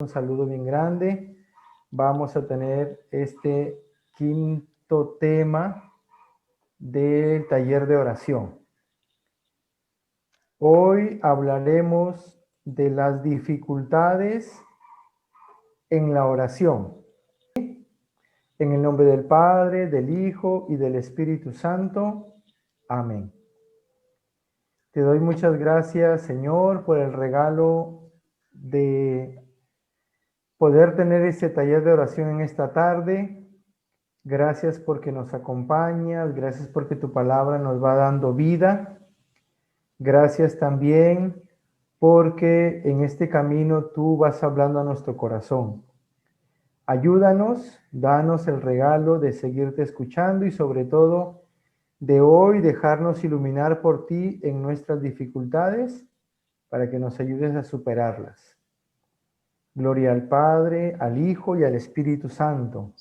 un saludo bien grande. Vamos a tener este quinto tema del taller de oración. Hoy hablaremos de las dificultades en la oración. En el nombre del Padre, del Hijo y del Espíritu Santo. Amén. Te doy muchas gracias, Señor, por el regalo de poder tener este taller de oración en esta tarde. Gracias porque nos acompañas, gracias porque tu palabra nos va dando vida. Gracias también porque en este camino tú vas hablando a nuestro corazón. Ayúdanos, danos el regalo de seguirte escuchando y sobre todo de hoy dejarnos iluminar por ti en nuestras dificultades para que nos ayudes a superarlas. Gloria al Padre, al Hijo y al Espíritu Santo,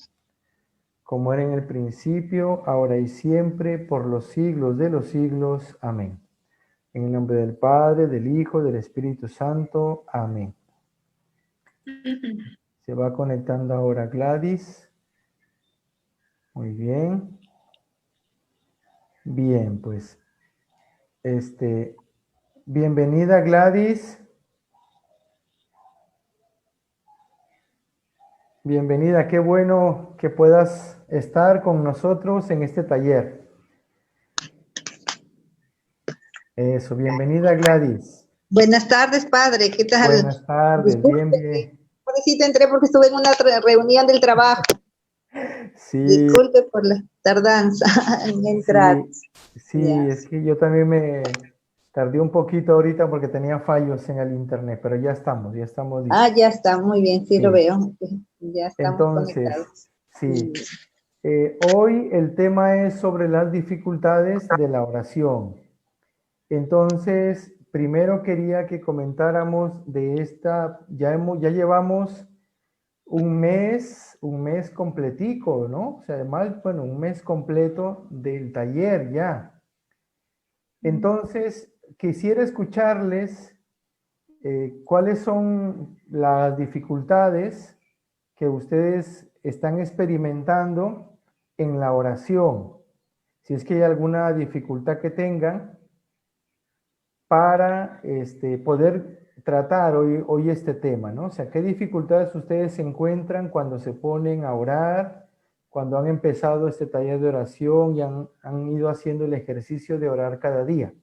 como era en el principio, ahora y siempre, por los siglos de los siglos. Amén. En el nombre del Padre, del Hijo y del Espíritu Santo. Amén. Se va conectando ahora Gladys. Muy bien. Bien, pues, bienvenida Gladys. Bienvenida, qué bueno que puedas estar con nosotros en este taller. Eso, bienvenida Gladys. Buenas tardes, padre, ¿qué tal? Buenas tardes, bien, bien. Pobrecita, entré porque estuve en una reunión del trabajo. Sí, Disculpe por la tardanza en entrar. sí, Ya. es que yo también me tardé un poquito ahorita porque tenía fallos en el internet, pero ya estamos listos. Ah, ya está, muy bien, sí lo Sí. veo. Ya estamos Entonces, conectados. sí, hoy el tema es sobre las dificultades de la oración. Entonces, primero quería que comentáramos de esta, ya llevamos un mes completico, ¿no? O sea, además, bueno, un mes completo del taller ya. Entonces, quisiera escucharles cuáles son las dificultades que ustedes están experimentando en la oración. Si es que hay alguna dificultad que tengan para poder tratar hoy este tema, ¿no? O sea, ¿qué dificultades ustedes se encuentran cuando se ponen a orar, cuando han empezado este taller de oración y han ido haciendo el ejercicio de orar cada día?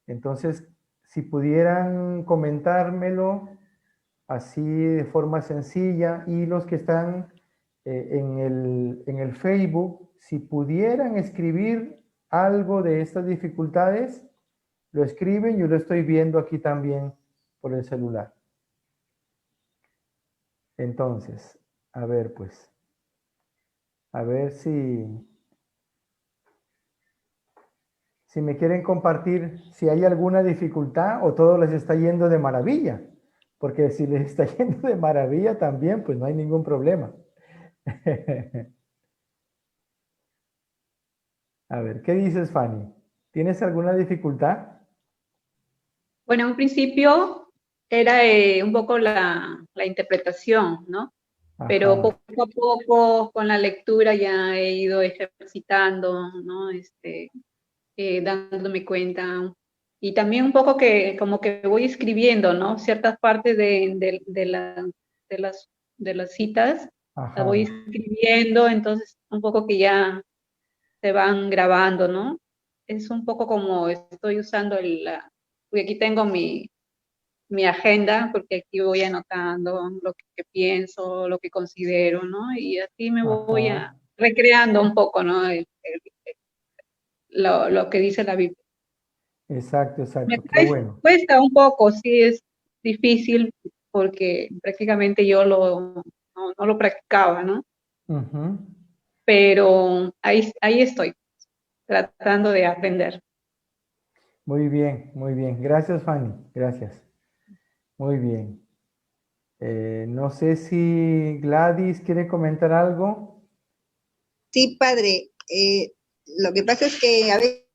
Entonces, si pudieran comentármelo así de forma sencilla, y los que están en el Facebook, si pudieran escribir algo de estas dificultades, lo escriben, yo lo estoy viendo aquí también por el celular. Entonces, a ver pues, a ver si me quieren compartir si hay alguna dificultad o todo les está yendo de maravilla, porque si les está yendo de maravilla también, pues no hay ningún problema. A ver, ¿qué dices, Fanny? ¿Tienes alguna dificultad? Bueno, en un principio era un poco la interpretación, ¿no? Pero Ajá, poco a poco con la lectura ya he ido ejercitando, ¿no? Dándome cuenta. Y también un poco que como que voy escribiendo, ¿no? Ciertas partes de las citas, las voy ajá, escribiendo, entonces un poco que ya se van grabando, ¿no? Es un poco como estoy usando porque aquí tengo mi agenda, porque aquí voy anotando lo que pienso, lo que considero, ¿no? Y así me voy ajá. recreando un poco, ¿no? Lo que dice la Biblia. Exacto, Me exacto. Qué bueno. cuesta un poco, sí es difícil, porque prácticamente yo no lo practicaba, ¿no? Ujú. Pero ahí estoy, tratando de aprender. Muy bien, muy bien. Gracias, Fanny. Gracias. Muy bien. No sé si Gladys quiere comentar algo. Sí, padre, lo que pasa es que a veces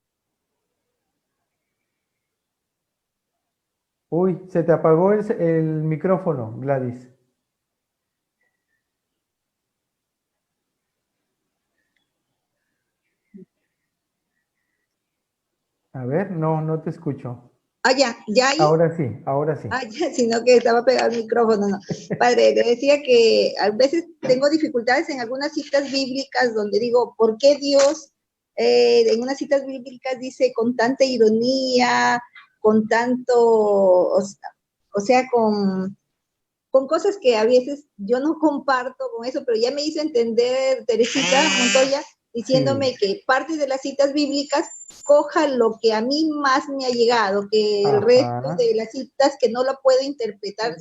Uy, se te apagó el micrófono, Gladys. A ver, no, no te escucho. Ah, ya ahí. Ahora sí, ahora sí. Ah, ya, sino que estaba pegado el micrófono, no. Padre, le decía que a veces tengo dificultades en algunas citas bíblicas donde digo, ¿por qué Dios en unas citas bíblicas dice con tanta ironía, con tanto, o sea, con cosas que a veces yo no comparto con eso, pero ya me hizo entender Teresita Montoya diciéndome Sí. que parte de las citas bíblicas coja lo que a mí más me ha llegado, que el resto Ajá, de las citas que no lo puedo interpretar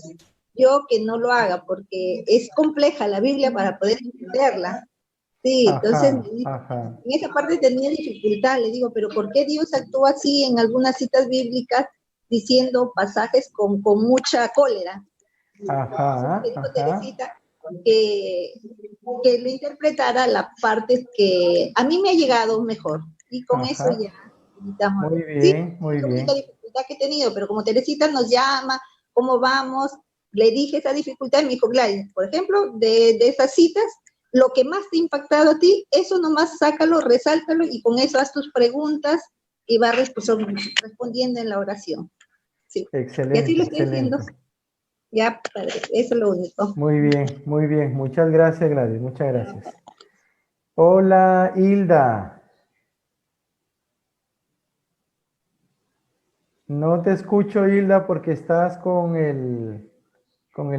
yo que no lo haga, porque es compleja la Biblia para poder entenderla. Sí, entonces ajá, ajá. en esa parte tenía dificultad, le digo, pero ¿por qué Dios actúa así en algunas citas bíblicas diciendo pasajes con mucha cólera? Ajá, Me dijo ajá. Teresita que, que lo interpretara la parte que a mí me ha llegado mejor. Y con eso Ajá. ya evitamos. Muy Sí, bien, muy es la única bien. dificultad que he tenido, pero como Teresita nos llama, ¿cómo vamos? Le dije esa dificultad y me dijo, Gladys, por ejemplo, de esas citas, lo que más te ha impactado a ti, eso nomás sácalo, resáltalo y con eso haz tus preguntas y va respondiendo en la oración. Sí. Y así Excelente, lo estoy haciendo. excelente. Ya, padre, eso es lo único. Muy bien, muy bien. Muchas gracias, Gladys. Muchas gracias. Hola, Hilda. No te escucho, Hilda, porque estás con el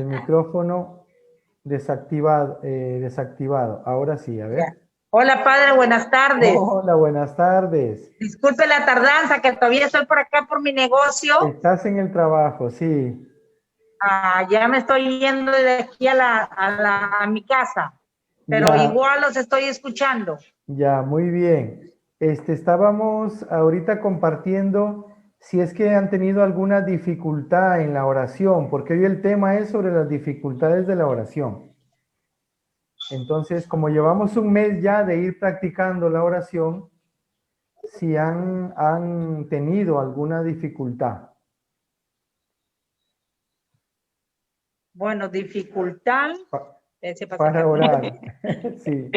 micrófono desactivado, desactivado. Ahora sí, a Ya. ver. Hola, padre, buenas tardes. Hola, buenas tardes. Disculpe la tardanza, que todavía estoy por acá por mi negocio. Estás en el trabajo, sí. Ya me estoy yendo de aquí a mi casa, pero Ya, igual los estoy escuchando. ya, muy bien. Estábamos ahorita compartiendo si es que han tenido alguna dificultad en la oración, porque hoy el tema es sobre las dificultades de la oración. Entonces, como llevamos un mes ya de ir practicando la oración, si han tenido alguna dificultad. Bueno, dificultad. Pa- Para para sacar. orar. Sí.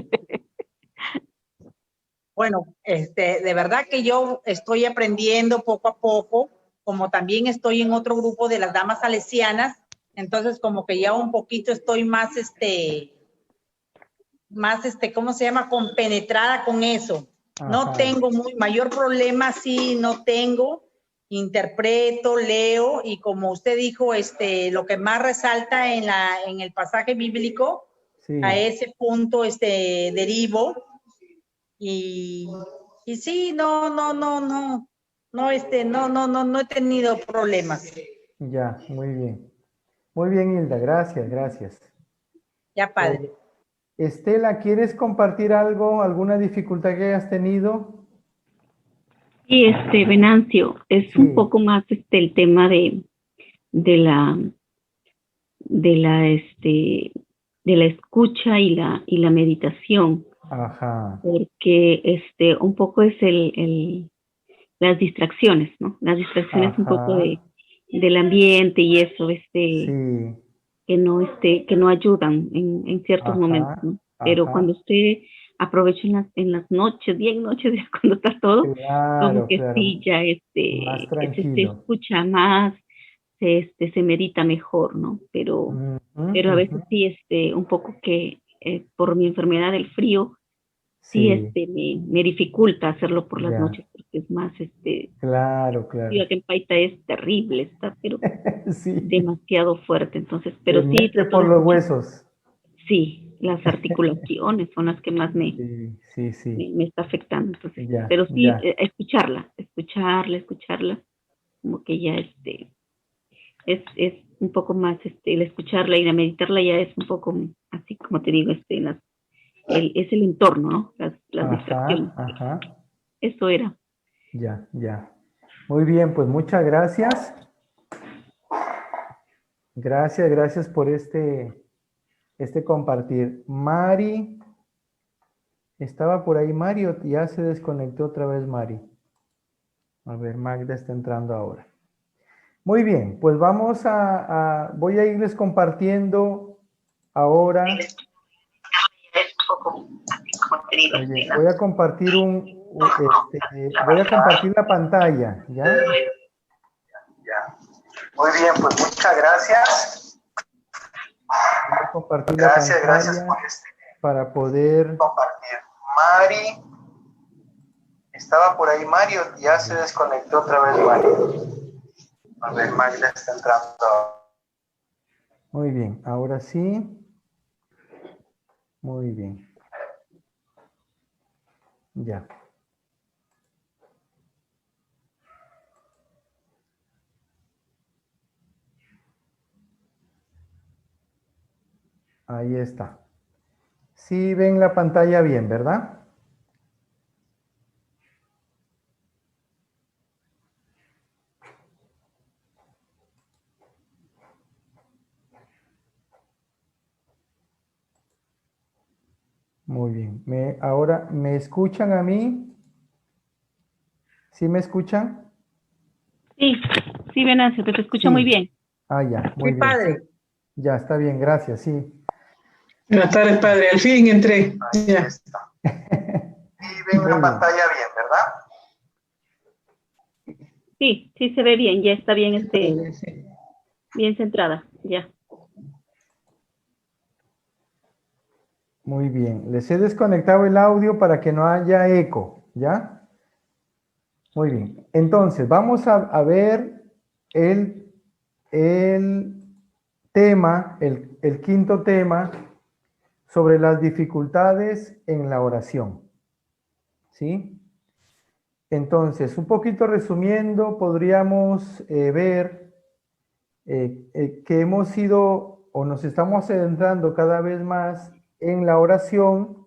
Bueno, de verdad que yo estoy aprendiendo poco a poco, como también estoy en otro grupo de las damas salesianas, entonces como que ya un poquito estoy más, ¿cómo se llama? Compenetrada con eso. No Ajá. tengo mayor problema, sí, no tengo. Interpreto, leo, y como usted dijo, lo que más resalta en el pasaje bíblico, Sí. a ese punto, derivo, y sí, no he tenido problemas. Ya, muy bien. Muy bien, Hilda, gracias, gracias. Ya, padre. Estela, ¿quieres compartir algo, alguna dificultad que hayas tenido? Sí, Venancio, es Sí. un poco más el tema de la de la de la escucha y la meditación, Ajá. porque un poco es las distracciones, ¿no? Las distracciones un poco Ajá. del ambiente y eso, Sí. que no ayudan en ciertos momentos, Ajá. ¿no? Pero cuando Ajá. usted aprovecha en las noches, bien noches, cuando está todo, como Claro, que sí, claro. ya Más se tranquilo. escucha más, se medita mejor, ¿no? Ujú, Pero a ujú. veces sí, un poco que por mi enfermedad del frío, sí, Sí, me dificulta hacerlo por las ya. noches, porque es más, Claro, frío claro. acá en Paita es terrible, está, pero Sí. demasiado fuerte, entonces, Se pero sí mete trato por de los escuchar, huesos. sí, las articulaciones son las que más Sí, sí, sí. me está afectando, entonces, Ya, pero sí, ya. escucharla, como que ya es un poco más, el escucharla y la meditarla ya es un poco, así como te digo, es el entorno, ¿no? Las Ajá, distracciones. ajá. Eso era. Ya, ya. Muy bien, pues muchas gracias. Gracias, gracias por este compartir. Mari, estaba por ahí Mario, ya se desconectó otra vez Mari. A ver, Magda está entrando ahora. Muy bien, pues vamos voy a irles compartiendo ahora. Oye, voy a compartir voy a compartir la pantalla, ¿ya? Ya. Muy bien, pues muchas gracias. Voy a compartir la pantalla Gracias por para poder compartir. Mari, estaba por ahí Mario, ya se desconectó otra vez Mario. A ver, Magda está entrando. Muy bien, ahora sí. Muy bien. Ya. Ahí está. Sí ven la pantalla bien, ¿verdad? Muy bien. Ahora, ¿me escuchan a mí? ¿Sí me escuchan? Sí, sí, Venancio, te escucho Sí. muy bien. Ah, ya, muy Sí, bien. padre. Ya, está bien, gracias, sí. Buenas tardes, padre. Al fin entré. Ahí Ya. está. Y ven Muy la bien. pantalla bien, ¿verdad? Sí, sí se ve bien, ya está bien, Sí. bien centrada, ya. Muy bien. Les he desconectado el audio para que no haya eco, ¿ya? Muy bien. Entonces, vamos a ver el tema, el quinto tema sobre las dificultades en la oración. ¿Sí? Entonces, un poquito resumiendo, podríamos ver que hemos ido o nos estamos centrando cada vez más en la oración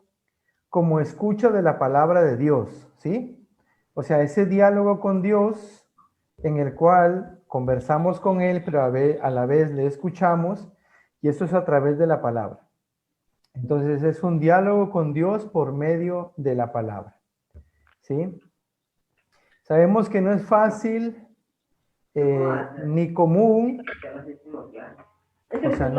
como escucha de la palabra de Dios, ¿sí? O sea, ese diálogo con Dios en el cual conversamos con Él, pero a la vez le escuchamos, y eso es a través de la palabra. Entonces es un diálogo con Dios por medio de la palabra, ¿sí? Sabemos que no es fácil ni común, o sea,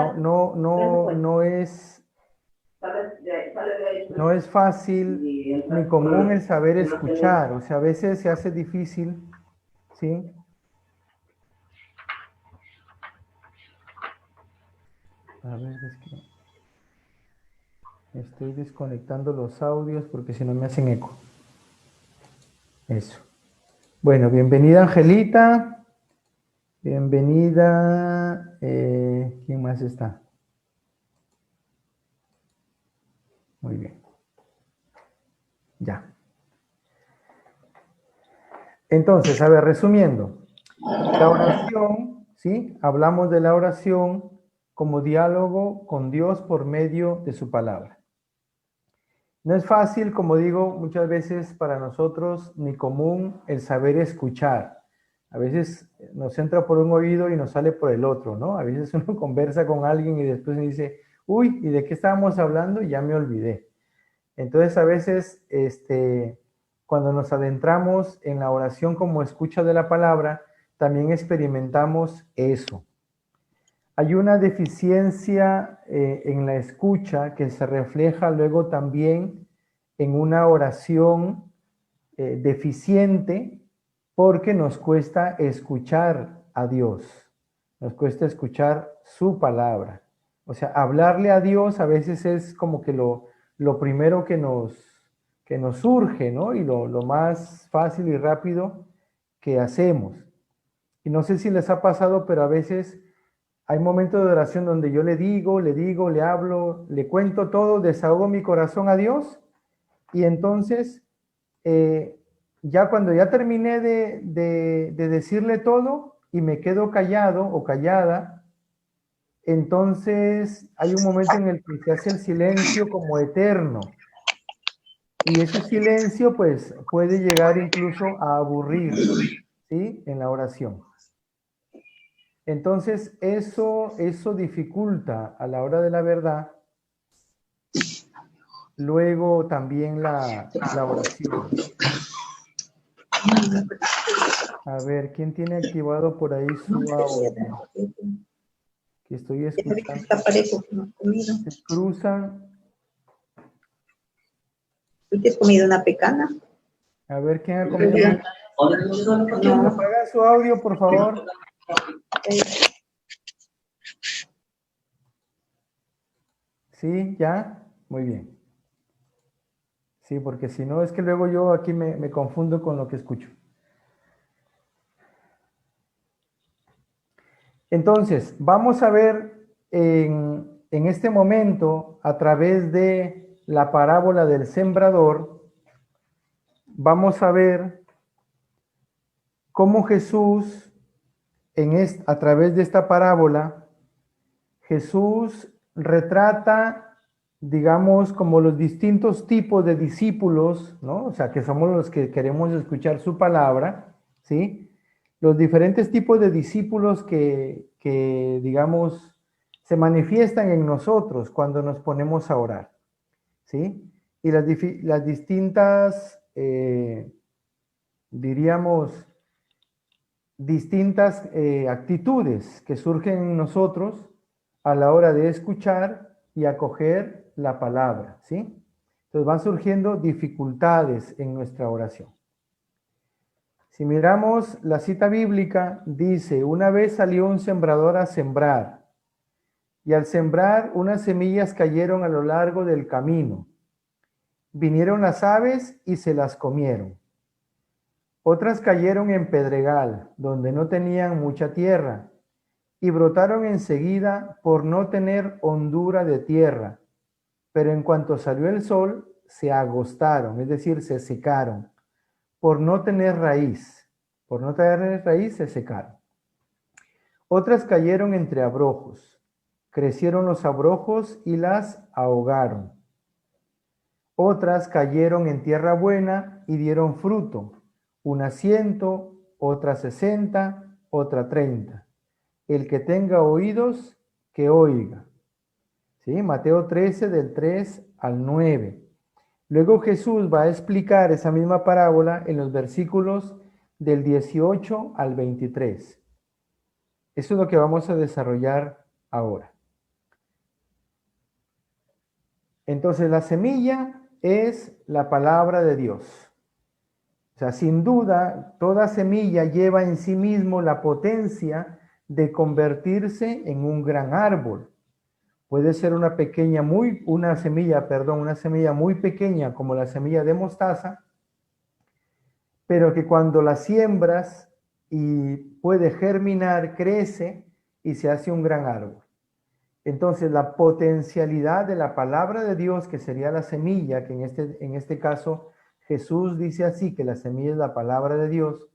no es fácil ni común el saber escuchar, o sea, a veces se hace difícil, ¿sí? A ver, es que estoy desconectando los audios porque si no me hacen eco. Eso. Bueno, bienvenida Angelita. Bienvenida. ¿Quién más está? Muy bien. Ya. Entonces, a ver, resumiendo. La oración, ¿sí? Hablamos de la oración como diálogo con Dios por medio de su palabra. No es fácil, como digo, muchas veces para nosotros ni común el saber escuchar. A veces nos entra por un oído y nos sale por el otro, ¿no? A veces uno conversa con alguien y después me dice, uy, ¿y de qué estábamos hablando? Ya me olvidé. Entonces, a veces, cuando nos adentramos en la oración como escucha de la palabra, también experimentamos eso. Hay una deficiencia en la escucha que se refleja luego también en una oración deficiente porque nos cuesta escuchar a Dios, nos cuesta escuchar su palabra. O sea, hablarle a Dios a veces es como que lo primero que nos surge, ¿no? Y lo más fácil y rápido que hacemos. Y no sé si les ha pasado, pero a veces hay momentos de oración donde yo le digo, le hablo, le cuento todo, desahogo mi corazón a Dios y entonces ya cuando ya terminé de decirle todo y me quedo callado o callada, entonces hay un momento en el que se hace el silencio como eterno y ese silencio pues puede llegar incluso a aburrir, ¿sí? En la oración. Entonces, eso dificulta a la hora de la verdad, luego también la oración. A ver, ¿quién tiene activado por ahí su audio? Que estoy escuchando. Está parejo, no he comido. Se cruzan. ¿Tú te has comido una pecana? A ver, ¿quién ha comido? No. Apaga su audio, por favor. Sí, ya. Muy bien. Sí, porque si no, es que luego yo aquí me confundo con lo que escucho. Entonces, vamos a ver en este momento, a través de la parábola del sembrador, vamos a ver cómo Jesús, a través de esta parábola, Jesús retrata, digamos, como los distintos tipos de discípulos, ¿no? O sea, que somos los que queremos escuchar su palabra, ¿sí? Los diferentes tipos de discípulos que digamos, se manifiestan en nosotros cuando nos ponemos a orar, ¿sí? Y las distintas, diríamos, distintas actitudes que surgen en nosotros a la hora de escuchar y acoger la palabra, ¿sí? Entonces van surgiendo dificultades en nuestra oración. Si miramos la cita bíblica, dice, una vez salió un sembrador a sembrar, y al sembrar unas semillas cayeron a lo largo del camino. Vinieron las aves y se las comieron. Otras cayeron en pedregal, donde no tenían mucha tierra, y brotaron enseguida por no tener hondura de tierra. Pero en cuanto salió el sol, se agostaron, es decir, se secaron, por no tener raíz. Por no tener raíz, se secaron. Otras cayeron entre abrojos. Crecieron los abrojos y las ahogaron. Otras cayeron en tierra buena y dieron fruto, una 100, otra 60, otra 30. El que tenga oídos, que oiga. ¿Sí? Mateo 13, del 3 al 9. Luego Jesús va a explicar esa misma parábola en los versículos del 18 al 23. Eso es lo que vamos a desarrollar ahora. Entonces, la semilla es la palabra de Dios. O sea, sin duda, toda semilla lleva en sí mismo la potencia de convertirse en un gran árbol. Puede ser una semilla muy pequeña como la semilla de mostaza, pero que cuando la siembras y puede germinar, crece y se hace un gran árbol. Entonces, la potencialidad de la palabra de Dios, que sería la semilla, que en este caso Jesús dice así, que la semilla es la palabra de Dios.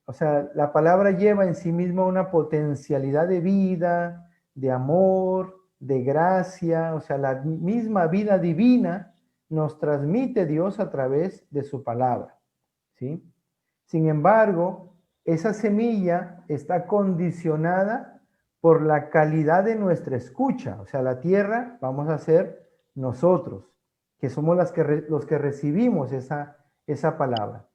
O sea, la palabra lleva en sí misma una potencialidad de vida, de amor, de gracia. O sea, la misma vida divina nos transmite Dios a través de su palabra, ¿sí? Sin embargo, esa semilla está condicionada por la calidad de nuestra escucha. O sea, la tierra vamos a ser nosotros, que somos los que recibimos esa palabra.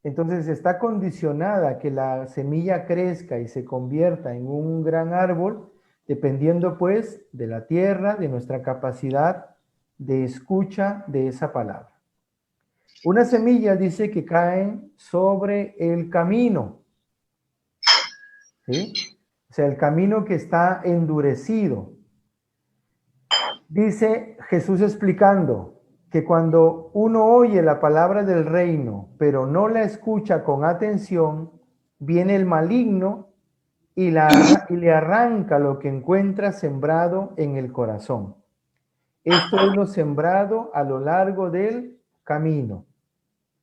Entonces está condicionada a que la semilla crezca y se convierta en un gran árbol, dependiendo pues de la tierra, de nuestra capacidad de escucha de esa palabra. Una semilla dice que caen sobre el camino, ¿sí? O sea, el camino que está endurecido. Dice Jesús explicando que cuando uno oye la palabra del reino, pero no la escucha con atención, viene el maligno y le arranca lo que encuentra sembrado en el corazón. Esto es lo sembrado a lo largo del camino,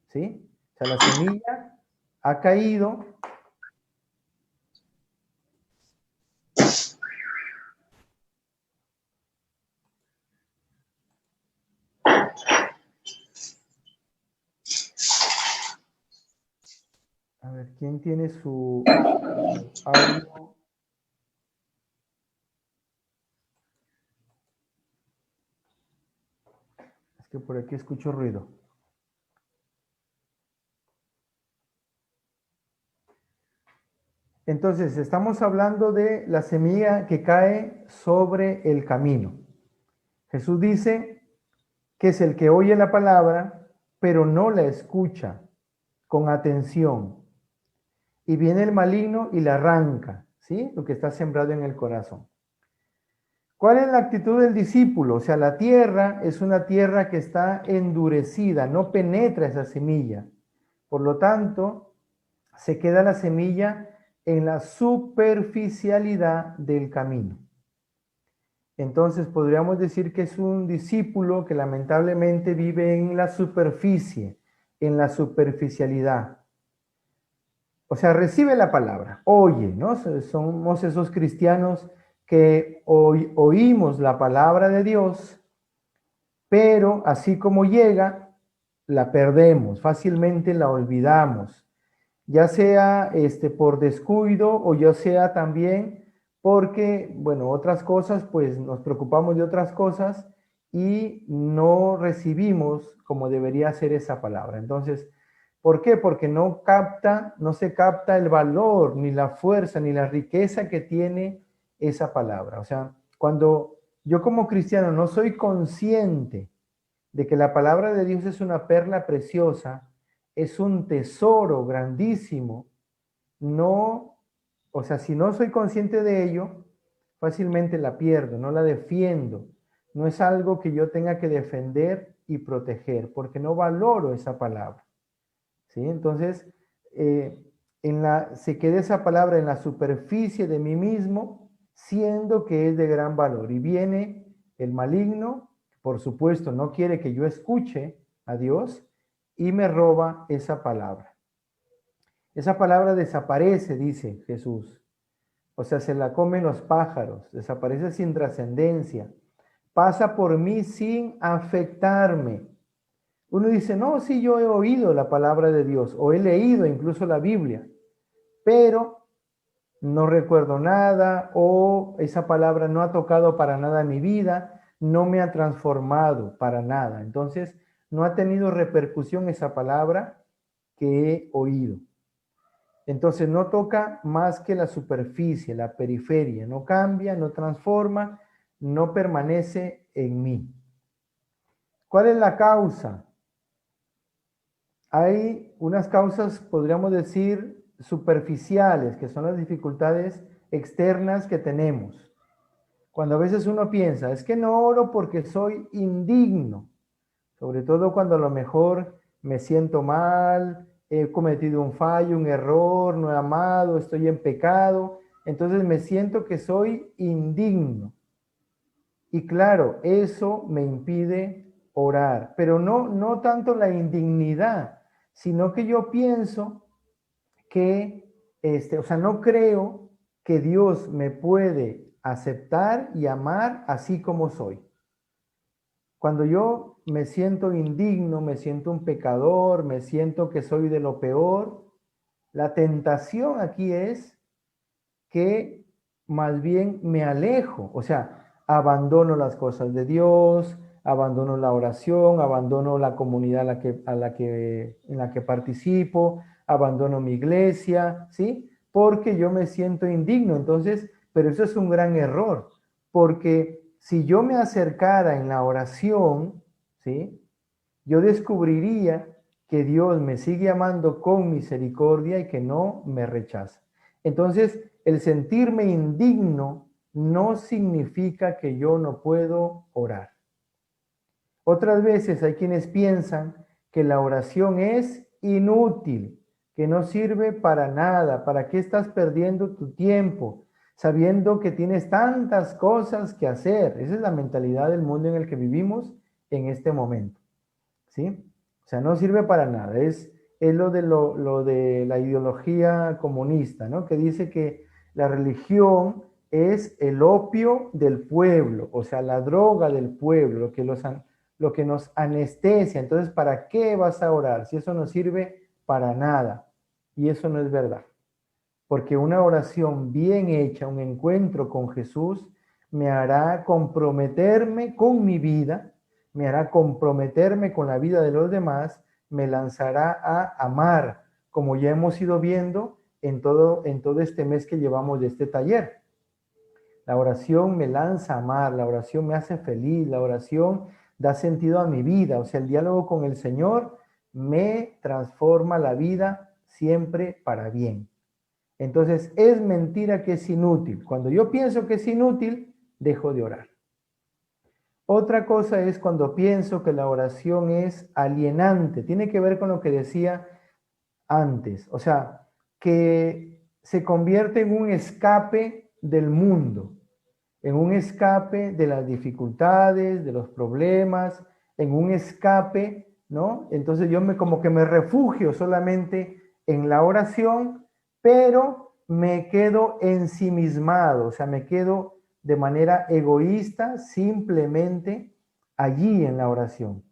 ¿sí? O sea, la semilla ha caído. A ver, ¿quién tiene su audio? Es que por aquí escucho ruido. Entonces, estamos hablando de la semilla que cae sobre el camino. Jesús dice que es el que oye la palabra, pero no la escucha con atención. Y viene el maligno y la arranca, ¿sí? Lo que está sembrado en el corazón. ¿Cuál es la actitud del discípulo? O sea, la tierra es una tierra que está endurecida, no penetra esa semilla. Por lo tanto, se queda la semilla en la superficialidad del camino. Entonces, podríamos decir que es un discípulo que lamentablemente vive en la superficie, en la superficialidad. O sea, recibe la palabra, oye, ¿no? Somos esos cristianos que oímos la palabra de Dios, pero así como llega, la perdemos, fácilmente la olvidamos, ya sea por descuido o ya sea también porque, bueno, otras cosas, pues nos preocupamos de otras cosas y no recibimos como debería ser esa palabra. Entonces, ¿por qué? Porque no se capta el valor, ni la fuerza, ni la riqueza que tiene esa palabra. O sea, cuando yo como cristiano no soy consciente de que la palabra de Dios es una perla preciosa, es un tesoro grandísimo, o sea, si no soy consciente de ello, fácilmente la pierdo, no la defiendo. No es algo que yo tenga que defender y proteger, porque no valoro esa palabra. ¿Sí? Entonces, se queda esa palabra en la superficie de mí mismo, siendo que es de gran valor. Y viene el maligno, por supuesto, no quiere que yo escuche a Dios y me roba esa palabra. Esa palabra desaparece, dice Jesús. O sea, se la comen los pájaros, desaparece sin trascendencia, pasa por mí sin afectarme. Uno dice, no, sí, yo he oído la palabra de Dios, o he leído incluso la Biblia, pero no recuerdo nada, o esa palabra no ha tocado para nada mi vida, no me ha transformado para nada. Entonces, no ha tenido repercusión esa palabra que he oído. Entonces, no toca más que la superficie, la periferia, no cambia, no transforma, no permanece en mí. ¿Cuál es la causa? Hay unas causas, podríamos decir, superficiales, que son las dificultades externas que tenemos. Cuando a veces uno piensa, es que no oro porque soy indigno, sobre todo cuando a lo mejor me siento mal, he cometido un fallo, un error, no he amado, estoy en pecado, entonces me siento que soy indigno. Y claro, eso me impide orar, pero no tanto la indignidad, sino que yo pienso que, o sea, no creo que Dios me puede aceptar y amar así como soy. Cuando yo me siento indigno, me siento un pecador, me siento que soy de lo peor, la tentación aquí es que más bien me alejo, o sea, abandono las cosas de Dios, abandono la oración, abandono la comunidad en la que participo, abandono mi iglesia, ¿sí? Porque yo me siento indigno. Entonces, pero eso es un gran error, porque si yo me acercara en la oración, ¿sí? Yo descubriría que Dios me sigue amando con misericordia y que no me rechaza. Entonces, el sentirme indigno no significa que yo no puedo orar. Otras veces hay quienes piensan que la oración es inútil, que no sirve para nada. ¿Para qué estás perdiendo tu tiempo sabiendo que tienes tantas cosas que hacer? Esa es la mentalidad del mundo en el que vivimos en este momento, ¿sí? O sea, no sirve para nada. Es lo de la ideología comunista, ¿no? Que dice que la religión es el opio del pueblo, o sea, la droga del pueblo, lo que nos anestesia. Entonces, ¿para qué vas a orar si eso no sirve para nada? Y eso no es verdad. Porque una oración bien hecha, un encuentro con Jesús, me hará comprometerme con mi vida, me hará comprometerme con la vida de los demás, me lanzará a amar, como ya hemos ido viendo en todo este mes que llevamos de este taller. La oración me lanza a amar, la oración me hace feliz, la oración da sentido a mi vida. O sea, el diálogo con el Señor me transforma la vida siempre para bien. Entonces, es mentira que es inútil. Cuando yo pienso que es inútil, dejo de orar. Otra cosa es cuando pienso que la oración es alienante. Tiene que ver con lo que decía antes. O sea, que se convierte en un escape del mundo, en un escape de las dificultades, de los problemas, en un escape, ¿no? Entonces yo como que me refugio solamente en la oración, pero me quedo ensimismado, o sea, me quedo de manera egoísta simplemente allí en la oración.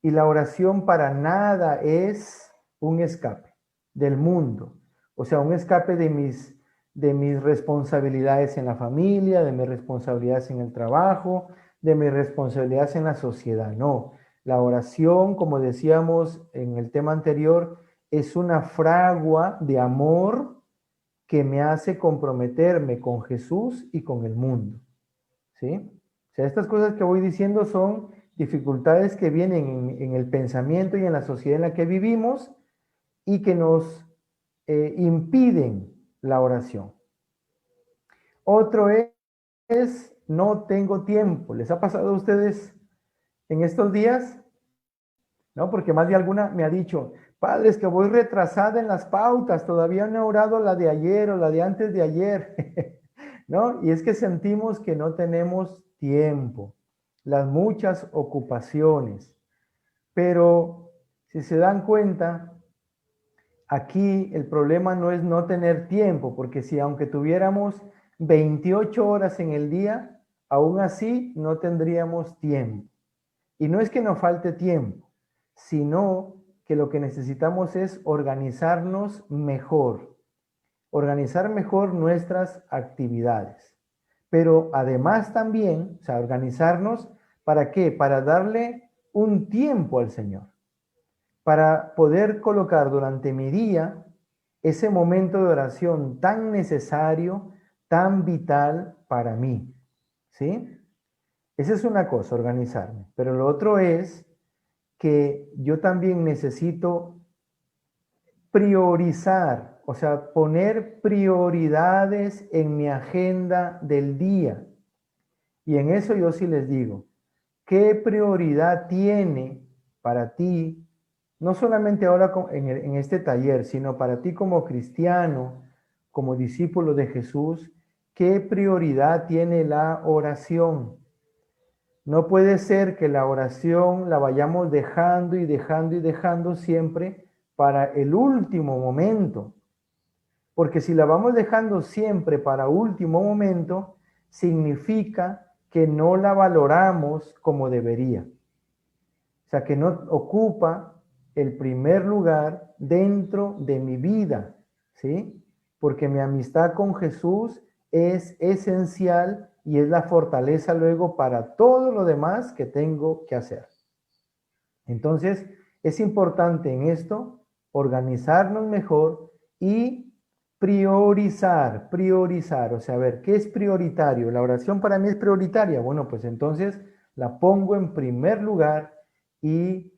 Y la oración para nada es un escape del mundo, o sea, un escape de mis responsabilidades en la familia, de mis responsabilidades en el trabajo, de mis responsabilidades en la sociedad. No, la oración, como decíamos en el tema anterior, es una fragua de amor que me hace comprometerme con Jesús y con el mundo. ¿Sí? O sea, estas cosas que voy diciendo son dificultades que vienen en el pensamiento y en la sociedad en la que vivimos y que nos impiden la oración. Otro es no tengo tiempo. ¿Les ha pasado a ustedes en estos días? ¿No? Porque más de alguna me ha dicho, padre, es que voy retrasada en las pautas, todavía no he orado la de ayer o la de antes de ayer, ¿no? Y es que sentimos que no tenemos tiempo, las muchas ocupaciones, pero si se dan cuenta, aquí el problema no es no tener tiempo, porque si aunque tuviéramos 28 horas en el día, aún así no tendríamos tiempo. Y no es que nos falte tiempo, sino que lo que necesitamos es organizarnos mejor, organizar mejor nuestras actividades. Pero además también, o sea, organizarnos, ¿para qué? Para darle un tiempo al Señor, para poder colocar durante mi día ese momento de oración tan necesario, tan vital para mí, ¿sí? Esa es una cosa, organizarme. Pero lo otro es que yo también necesito priorizar, o sea, poner prioridades en mi agenda del día. Y en eso yo sí les digo, ¿qué prioridad tiene para ti, no solamente ahora en este taller, sino para ti como cristiano, como discípulo de Jesús? ¿Qué prioridad tiene la oración? No puede ser que la oración la vayamos dejando y dejando y dejando siempre para el último momento. Porque si la vamos dejando siempre para último momento, significa que no la valoramos como debería. O sea, que no ocupa el primer lugar dentro de mi vida, ¿sí? Porque mi amistad con Jesús es esencial y es la fortaleza luego para todo lo demás que tengo que hacer. Entonces, es importante en esto organizarnos mejor y priorizar, o sea, a ver, ¿qué es prioritario? ¿La oración para mí es prioritaria? Bueno, pues entonces la pongo en primer lugar y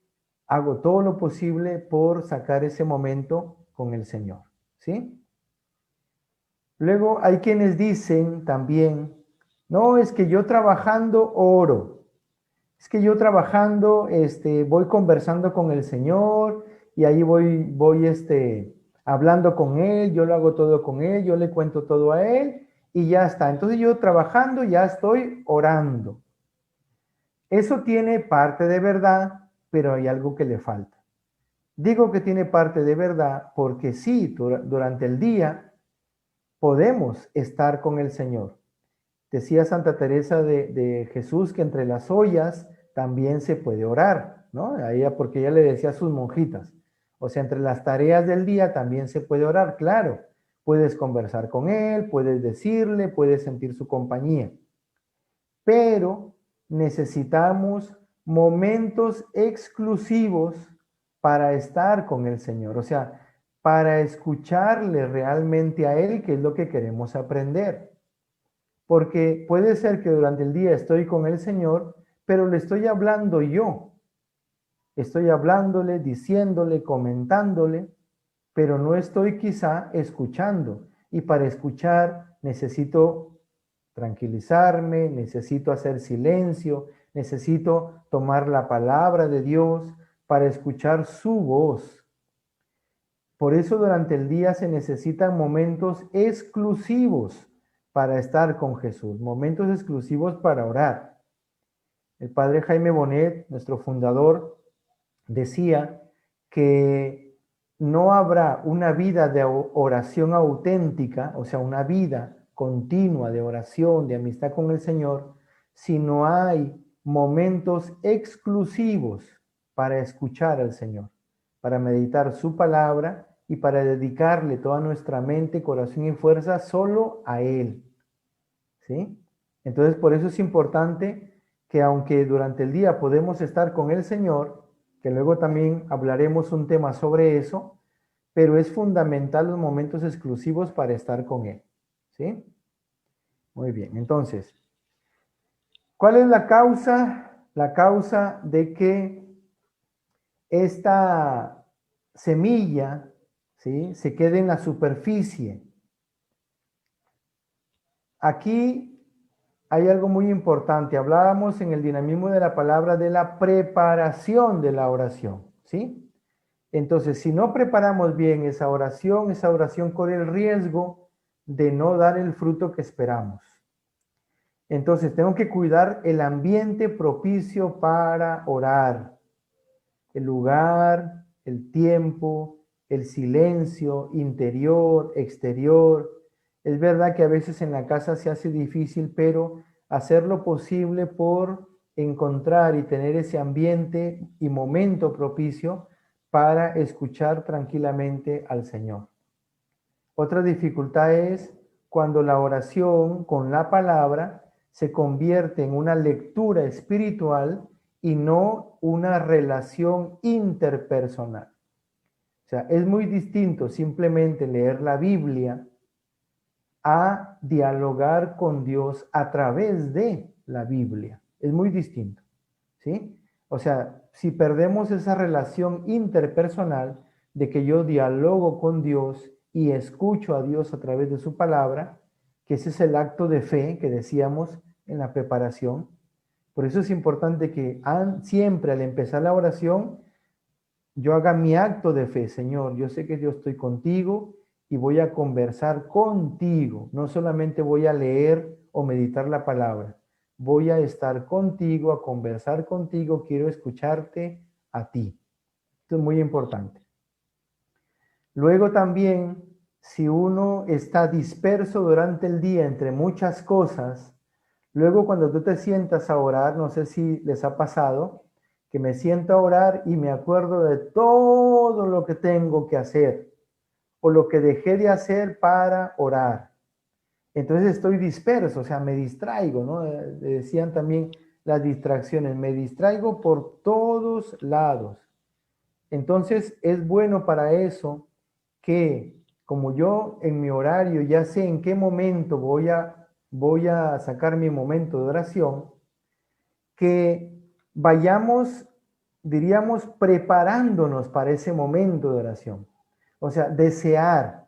hago todo lo posible por sacar ese momento con el Señor, ¿sí? Luego hay quienes dicen también, no, es que yo trabajando oro, es que yo trabajando voy conversando con el Señor y ahí voy hablando con Él, yo lo hago todo con Él, yo le cuento todo a Él y ya está. Entonces yo trabajando ya estoy orando. Eso tiene parte de verdad, pero hay algo que le falta. Digo que tiene parte de verdad porque sí, durante el día podemos estar con el Señor. Decía Santa Teresa de Jesús que entre las ollas también se puede orar, ¿no? Porque ella le decía a sus monjitas, o sea, entre las tareas del día también se puede orar, claro. Puedes conversar con Él, puedes decirle, puedes sentir su compañía. Pero necesitamos momentos exclusivos para estar con el Señor, o sea, para escucharle realmente a Él, que es lo que queremos aprender. Porque puede ser que durante el día estoy con el Señor, pero le estoy hablando yo. Estoy hablándole, diciéndole, comentándole, pero no estoy quizá escuchando. Y para escuchar necesito tranquilizarme, necesito hacer silencio, necesito tomar la palabra de Dios para escuchar su voz. Por eso durante el día se necesitan momentos exclusivos para estar con Jesús, momentos exclusivos para orar. El padre Jaime Bonet, nuestro fundador, decía que no habrá una vida de oración auténtica, o sea, una vida continua de oración, de amistad con el Señor, si no hay momentos exclusivos para escuchar al Señor, para meditar su palabra y para dedicarle toda nuestra mente, corazón y fuerza solo a Él. ¿Sí? Entonces, por eso es importante que aunque durante el día podemos estar con el Señor, que luego también hablaremos un tema sobre eso, pero es fundamental los momentos exclusivos para estar con Él. ¿Sí? Muy bien, entonces, ¿cuál es la causa? La causa de que esta semilla, ¿sí?, se quede en la superficie. Aquí hay algo muy importante. Hablábamos en el dinamismo de la palabra de la preparación de la oración, ¿sí? Entonces, si no preparamos bien esa oración corre el riesgo de no dar el fruto que esperamos. Entonces, tengo que cuidar el ambiente propicio para orar. El lugar, el tiempo, el silencio interior, exterior. Es verdad que a veces en la casa se hace difícil, pero hacer lo posible por encontrar y tener ese ambiente y momento propicio para escuchar tranquilamente al Señor. Otra dificultad es cuando la oración con la palabra se convierte en una lectura espiritual y no una relación interpersonal. O sea, es muy distinto simplemente leer la Biblia a dialogar con Dios a través de la Biblia. Es muy distinto, ¿sí? O sea, si perdemos esa relación interpersonal de que yo dialogo con Dios y escucho a Dios a través de su palabra, que ese es el acto de fe que decíamos en la preparación. Por eso es importante que siempre al empezar la oración, yo haga mi acto de fe. Señor, yo sé que yo estoy contigo y voy a conversar contigo. No solamente voy a leer o meditar la palabra. Voy a estar contigo, a conversar contigo. Quiero escucharte a ti. Esto es muy importante. Luego también, si uno está disperso durante el día entre muchas cosas, luego cuando tú te sientas a orar, no sé si les ha pasado, que me siento a orar y me acuerdo de todo lo que tengo que hacer o lo que dejé de hacer para orar. Entonces estoy disperso, o sea, me distraigo, ¿no? Decían también las distracciones, me distraigo por todos lados. Entonces es bueno para eso que como yo en mi horario ya sé en qué momento voy a sacar mi momento de oración, que vayamos, diríamos, preparándonos para ese momento de oración. O sea, desear,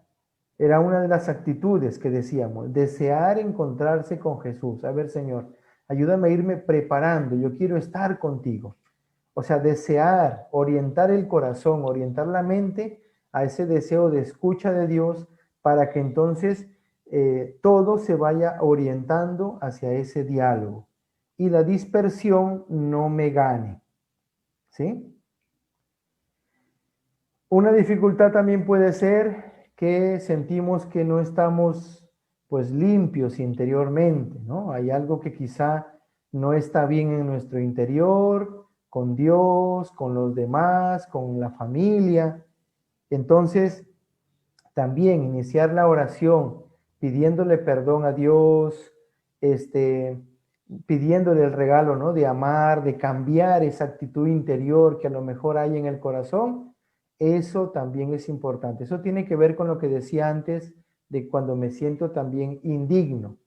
era una de las actitudes que decíamos, desear encontrarse con Jesús. A ver, Señor, ayúdame a irme preparando, yo quiero estar contigo. O sea, desear, orientar el corazón, orientar la mente a ese deseo de escucha de Dios para que entonces todo se vaya orientando hacia ese diálogo y la dispersión no me gane. ¿Sí? Una dificultad también puede ser que sentimos que no estamos pues limpios interiormente, ¿no? Hay algo que quizá no está bien en nuestro interior, con Dios, con los demás, con la familia. Entonces, también iniciar la oración pidiéndole perdón a Dios, pidiéndole el regalo, ¿no?, de amar, de cambiar esa actitud interior que a lo mejor hay en el corazón, Eso también es importante. Eso tiene que ver con lo que decía antes de cuando me siento también indigno.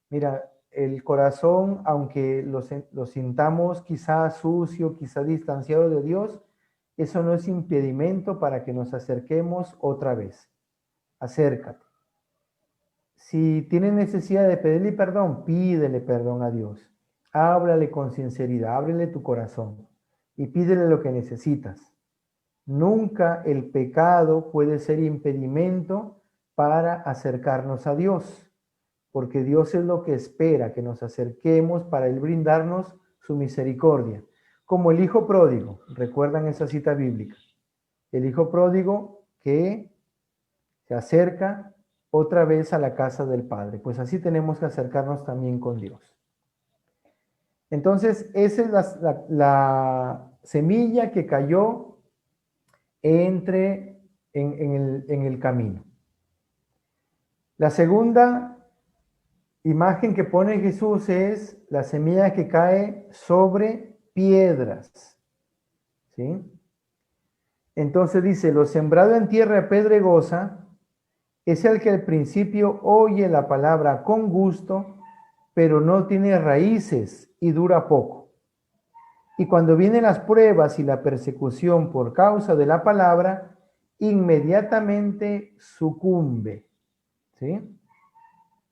Mira, el corazón, aunque lo sintamos quizá sucio, quizá distanciado de Dios, eso no es impedimento para que nos acerquemos otra vez. Acércate. Si tienes necesidad de pedirle perdón, pídele perdón a Dios. Háblale con sinceridad, ábrele tu corazón y pídele lo que necesitas. Nunca el pecado puede ser impedimento para acercarnos a Dios, porque Dios es lo que espera, que nos acerquemos para Él brindarnos su misericordia. Como el hijo pródigo, ¿recuerdan esa cita bíblica? El hijo pródigo que se acerca otra vez a la casa del Padre. Pues así tenemos que acercarnos también con Dios. Entonces, esa es la semilla que cayó en el camino. La segunda imagen que pone Jesús es la semilla que cae sobre piedras. ¿Sí? Entonces dice, lo sembrado en tierra pedregosa es el que al principio oye la palabra con gusto, pero no tiene raíces y dura poco. Y cuando vienen las pruebas y la persecución por causa de la palabra, inmediatamente sucumbe. ¿Sí?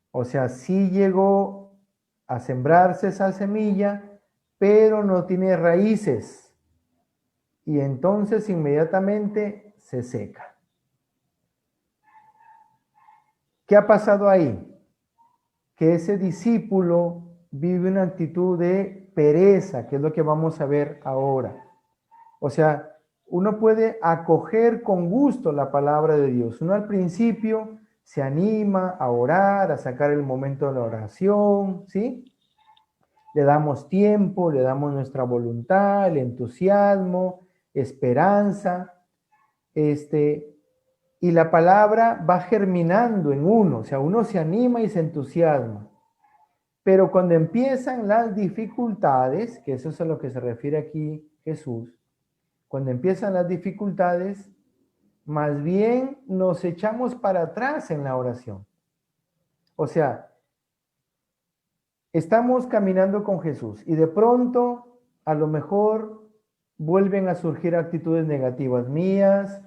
O sea, sí llegó a sembrarse esa semilla, pero no tiene raíces. Y entonces inmediatamente se seca. ¿Qué ha pasado ahí? Que ese discípulo vive una actitud de pereza, que es lo que vamos a ver ahora. O sea, uno puede acoger con gusto la palabra de Dios. Uno al principio se anima a orar, a sacar el momento de la oración, ¿sí? Le damos tiempo, le damos nuestra voluntad, el entusiasmo, esperanza, y la palabra va germinando en uno, o sea, uno se anima y se entusiasma. Pero cuando empiezan las dificultades, que eso es a lo que se refiere aquí Jesús, cuando empiezan las dificultades, más bien nos echamos para atrás en la oración. O sea, estamos caminando con Jesús y de pronto, a lo mejor, vuelven a surgir actitudes negativas mías,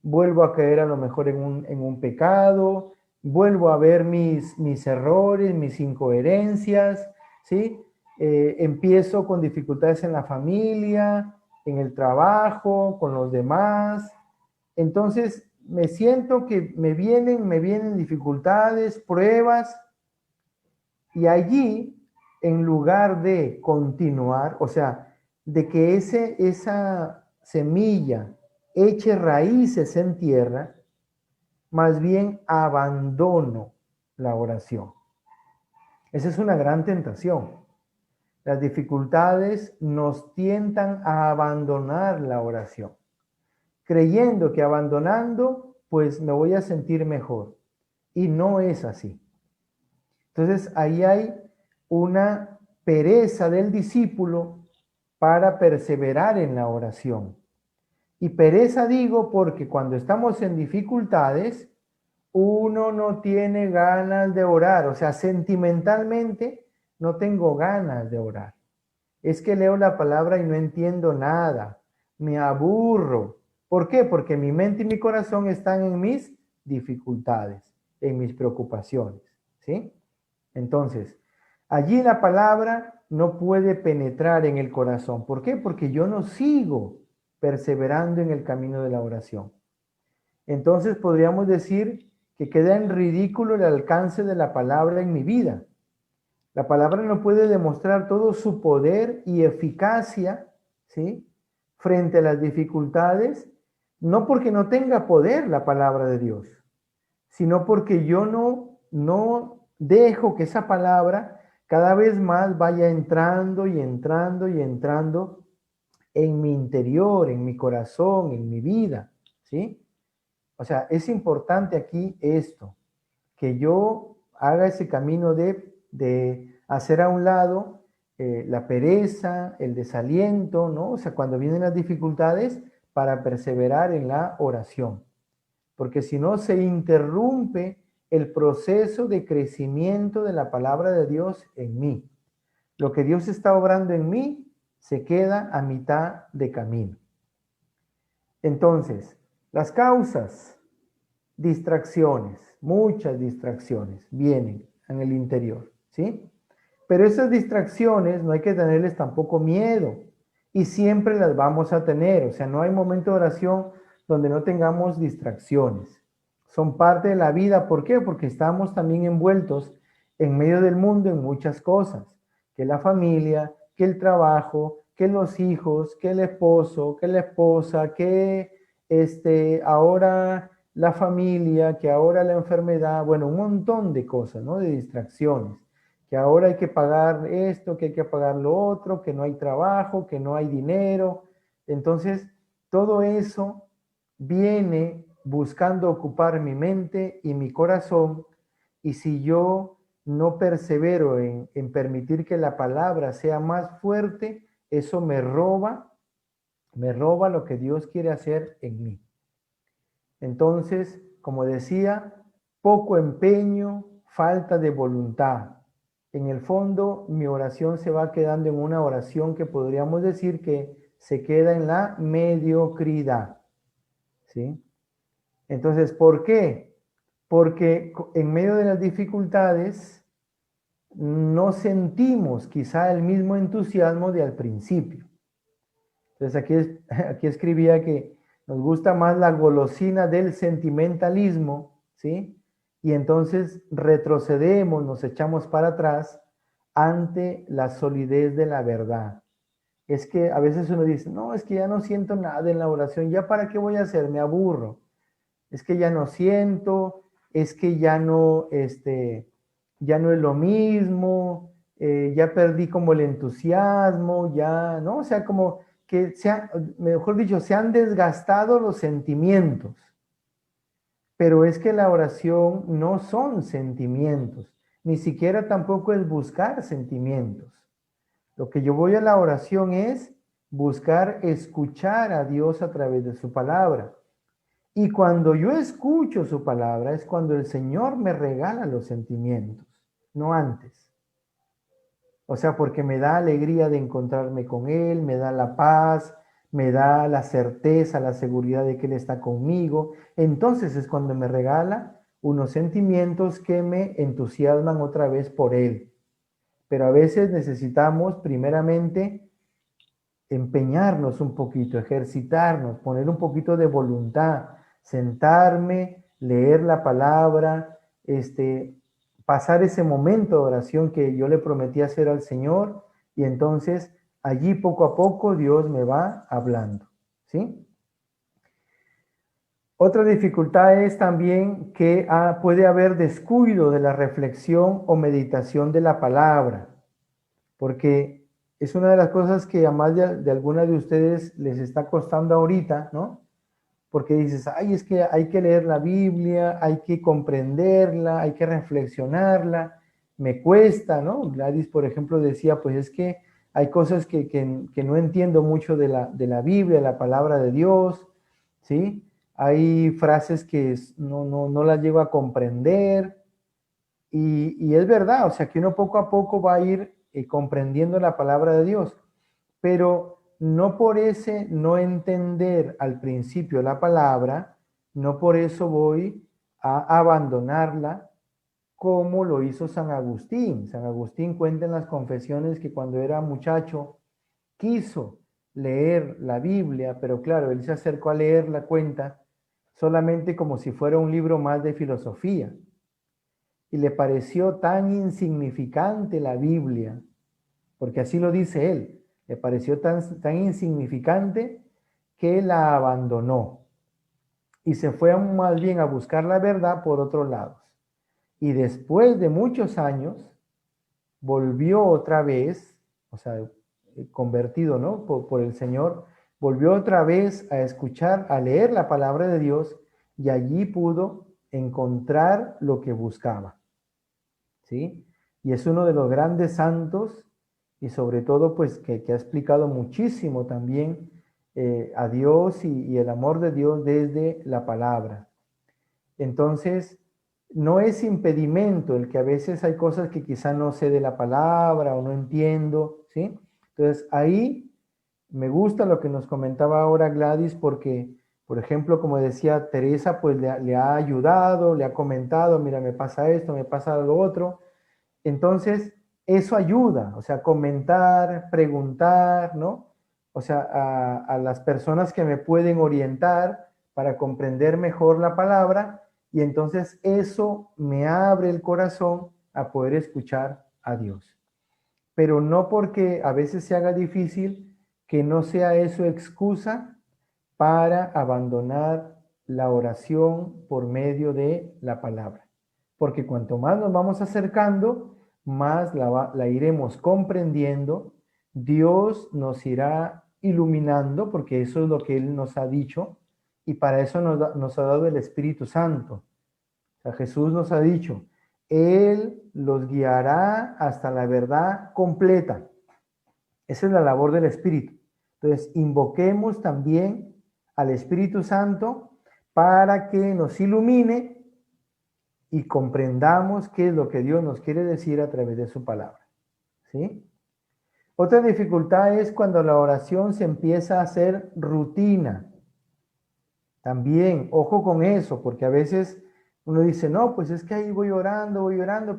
vuelvo a caer a lo mejor en un pecado, vuelvo a ver mis errores, mis incoherencias, ¿sí? Empiezo con dificultades en la familia, en el trabajo, con los demás. Entonces, me siento que me vienen dificultades, pruebas, y allí, en lugar de continuar, o sea, de que esa semilla eche raíces en tierra, más bien abandono la oración. Esa es una gran tentación. Las dificultades nos tientan a abandonar la oración, creyendo que abandonando, pues me voy a sentir mejor. Y no es así. Entonces, ahí hay una pereza del discípulo para perseverar en la oración. Y pereza digo porque cuando estamos en dificultades, uno no tiene ganas de orar. O sea, sentimentalmente no tengo ganas de orar. Es que leo la palabra y no entiendo nada. Me aburro. ¿Por qué? Porque mi mente y mi corazón están en mis dificultades, en mis preocupaciones. ¿Sí? Entonces, allí la palabra no puede penetrar en el corazón. ¿Por qué? Porque yo no sigo perseverando en el camino de la oración. Entonces podríamos decir que queda en ridículo el alcance de la palabra en mi vida. La palabra no puede demostrar todo su poder y eficacia, ¿sí?, frente a las dificultades, no porque no tenga poder la palabra de Dios, sino porque yo no dejo que esa palabra cada vez más vaya entrando y entrando y entrando en mi interior, en mi corazón, en mi vida, ¿sí? O sea, es importante aquí esto, que yo haga ese camino de hacer a un lado la pereza, el desaliento, ¿no? O sea, cuando vienen las dificultades, para perseverar en la oración, porque si no se interrumpe el proceso de crecimiento de la palabra de Dios en mí. Lo que Dios está obrando en mí se queda a mitad de camino. Entonces, las causas, distracciones, muchas distracciones vienen en el interior, ¿sí? Pero esas distracciones no hay que tenerles tampoco miedo y siempre las vamos a tener. O sea, no hay momento de oración donde no tengamos distracciones. Son parte de la vida. ¿Por qué? Porque estamos también envueltos en medio del mundo en muchas cosas. Que la familia, que el trabajo, que los hijos, que el esposo, que la esposa, que ahora la familia, que ahora la enfermedad. Bueno, un montón de cosas, ¿no? De distracciones. Que ahora hay que pagar esto, que hay que pagar lo otro, que no hay trabajo, que no hay dinero. Entonces, todo eso viene buscando ocupar mi mente y mi corazón, y si yo no persevero en permitir que la palabra sea más fuerte, eso me roba lo que Dios quiere hacer en mí. Entonces, como decía, poco empeño, falta de voluntad. En el fondo, mi oración se va quedando en una oración que podríamos decir que se queda en la mediocridad, ¿sí? Entonces, ¿por qué? Porque en medio de las dificultades no sentimos quizá el mismo entusiasmo de al principio. Entonces, aquí escribía que nos gusta más la golosina del sentimentalismo, ¿sí? Y entonces retrocedemos, nos echamos para atrás ante la solidez de la verdad. Es que a veces uno dice, no, es que ya no siento nada en la oración, ¿ya para qué voy a hacer? Me aburro. Es que ya no siento, es que ya no es lo mismo, ya perdí como el entusiasmo, ya, ¿no? O sea, como que mejor dicho, se han desgastado los sentimientos. Pero es que la oración no son sentimientos, ni siquiera tampoco es buscar sentimientos. Lo que yo voy a la oración es buscar escuchar a Dios a través de su palabra. Y cuando yo escucho su palabra es cuando el Señor me regala los sentimientos, no antes. O sea, porque me da alegría de encontrarme con Él, me da la paz, me da la certeza, la seguridad de que Él está conmigo. Entonces es cuando me regala unos sentimientos que me entusiasman otra vez por Él. Pero a veces necesitamos primeramente empeñarnos un poquito, ejercitarnos, poner un poquito de voluntad, sentarme, leer la palabra, pasar ese momento de oración que yo le prometí hacer al Señor, y entonces allí poco a poco Dios me va hablando, ¿sí? Otra dificultad es también que puede haber descuido de la reflexión o meditación de la palabra, porque es una de las cosas que a más de alguna de ustedes les está costando ahorita, ¿no? Porque dices, ay, es que hay que leer la Biblia, hay que comprenderla, hay que reflexionarla, me cuesta, ¿no? Gladys, por ejemplo, decía, pues es que hay cosas que no entiendo mucho de la Biblia, la palabra de Dios, ¿sí? Hay frases que no las llego a comprender, y es verdad, o sea, que uno poco a poco va a ir comprendiendo la palabra de Dios, pero no por ese no entender al principio la palabra, no por eso voy a abandonarla como lo hizo San Agustín. San Agustín cuenta en las confesiones que cuando era muchacho quiso leer la Biblia, pero claro, él se acercó a leer la cuenta solamente como si fuera un libro más de filosofía. Y le pareció tan insignificante la Biblia, porque así lo dice él, le pareció tan insignificante que la abandonó y se fue más bien a buscar la verdad por otros lados. Y después de muchos años, volvió otra vez, o sea, convertido, ¿no? Por el Señor, volvió otra vez a escuchar, a leer la palabra de Dios, y allí pudo encontrar lo que buscaba, ¿sí? Y es uno de los grandes santos, y sobre todo, pues, que ha explicado muchísimo también a Dios y el amor de Dios desde la palabra. Entonces, no es impedimento el que a veces hay cosas que quizá no sé de la palabra o no entiendo, ¿sí? Entonces, ahí me gusta lo que nos comentaba ahora Gladys porque, por ejemplo, como decía Teresa, pues le ha ayudado, le ha comentado, mira, me pasa esto, me pasa lo otro. Entonces, eso ayuda, o sea, comentar, preguntar, ¿no? O sea, a las personas que me pueden orientar para comprender mejor la palabra y entonces eso me abre el corazón a poder escuchar a Dios. Pero no porque a veces se haga difícil, que no sea eso excusa para abandonar la oración por medio de la palabra. Porque cuanto más nos vamos acercando, más la iremos comprendiendo, Dios nos irá iluminando, porque eso es lo que Él nos ha dicho, y para eso nos ha dado el Espíritu Santo. O sea, Jesús nos ha dicho, Él los guiará hasta la verdad completa. Esa es la labor del Espíritu. Entonces, invoquemos también al Espíritu Santo para que nos ilumine y comprendamos qué es lo que Dios nos quiere decir a través de su palabra. ¿Sí? Otra dificultad es cuando la oración se empieza a hacer rutina. También, ojo con eso, porque a veces uno dice, no, pues es que ahí voy orando,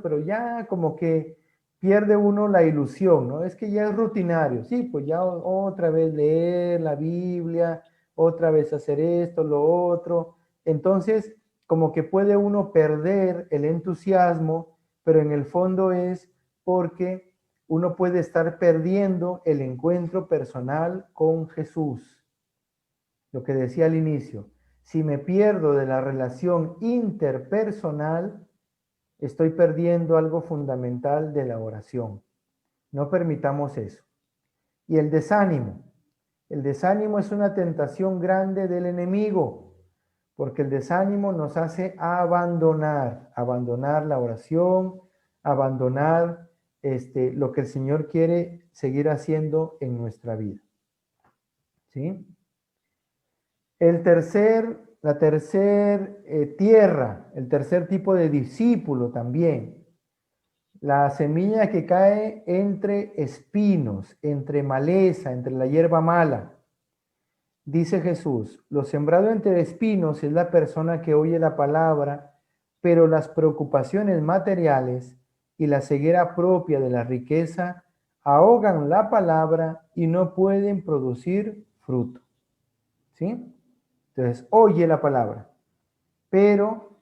pero ya como que pierde uno la ilusión, ¿no? Es que ya es rutinario, sí, pues ya otra vez leer la Biblia, otra vez hacer esto, lo otro. Entonces, como que puede uno perder el entusiasmo, pero en el fondo es porque uno puede estar perdiendo el encuentro personal con Jesús. Lo que decía al inicio, si me pierdo de la relación interpersonal, estoy perdiendo algo fundamental de la oración. No permitamos eso. Y el desánimo. El desánimo es una tentación grande del enemigo, porque el desánimo nos hace abandonar la oración, abandonar lo que el Señor quiere seguir haciendo en nuestra vida. ¿Sí? El tercer tipo de discípulo también, la semilla que cae entre espinos, entre maleza, entre la hierba mala. Dice Jesús, lo sembrado entre espinos es la persona que oye la palabra, pero las preocupaciones materiales y la ceguera propia de la riqueza ahogan la palabra y no pueden producir fruto. ¿Sí? Entonces, oye la palabra, pero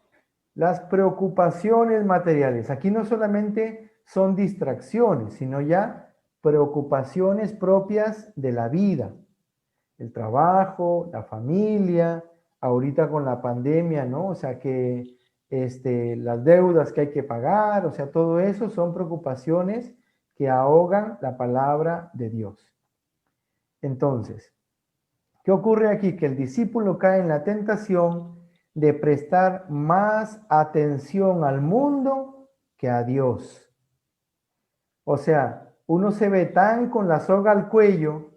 las preocupaciones materiales, aquí no solamente son distracciones, sino ya preocupaciones propias de la vida, el trabajo, la familia, ahorita con la pandemia, ¿no? O sea que las deudas que hay que pagar, o sea, todo eso son preocupaciones que ahogan la palabra de Dios. Entonces, ¿qué ocurre aquí? Que el discípulo cae en la tentación de prestar más atención al mundo que a Dios. O sea, uno se ve tan con la soga al cuello,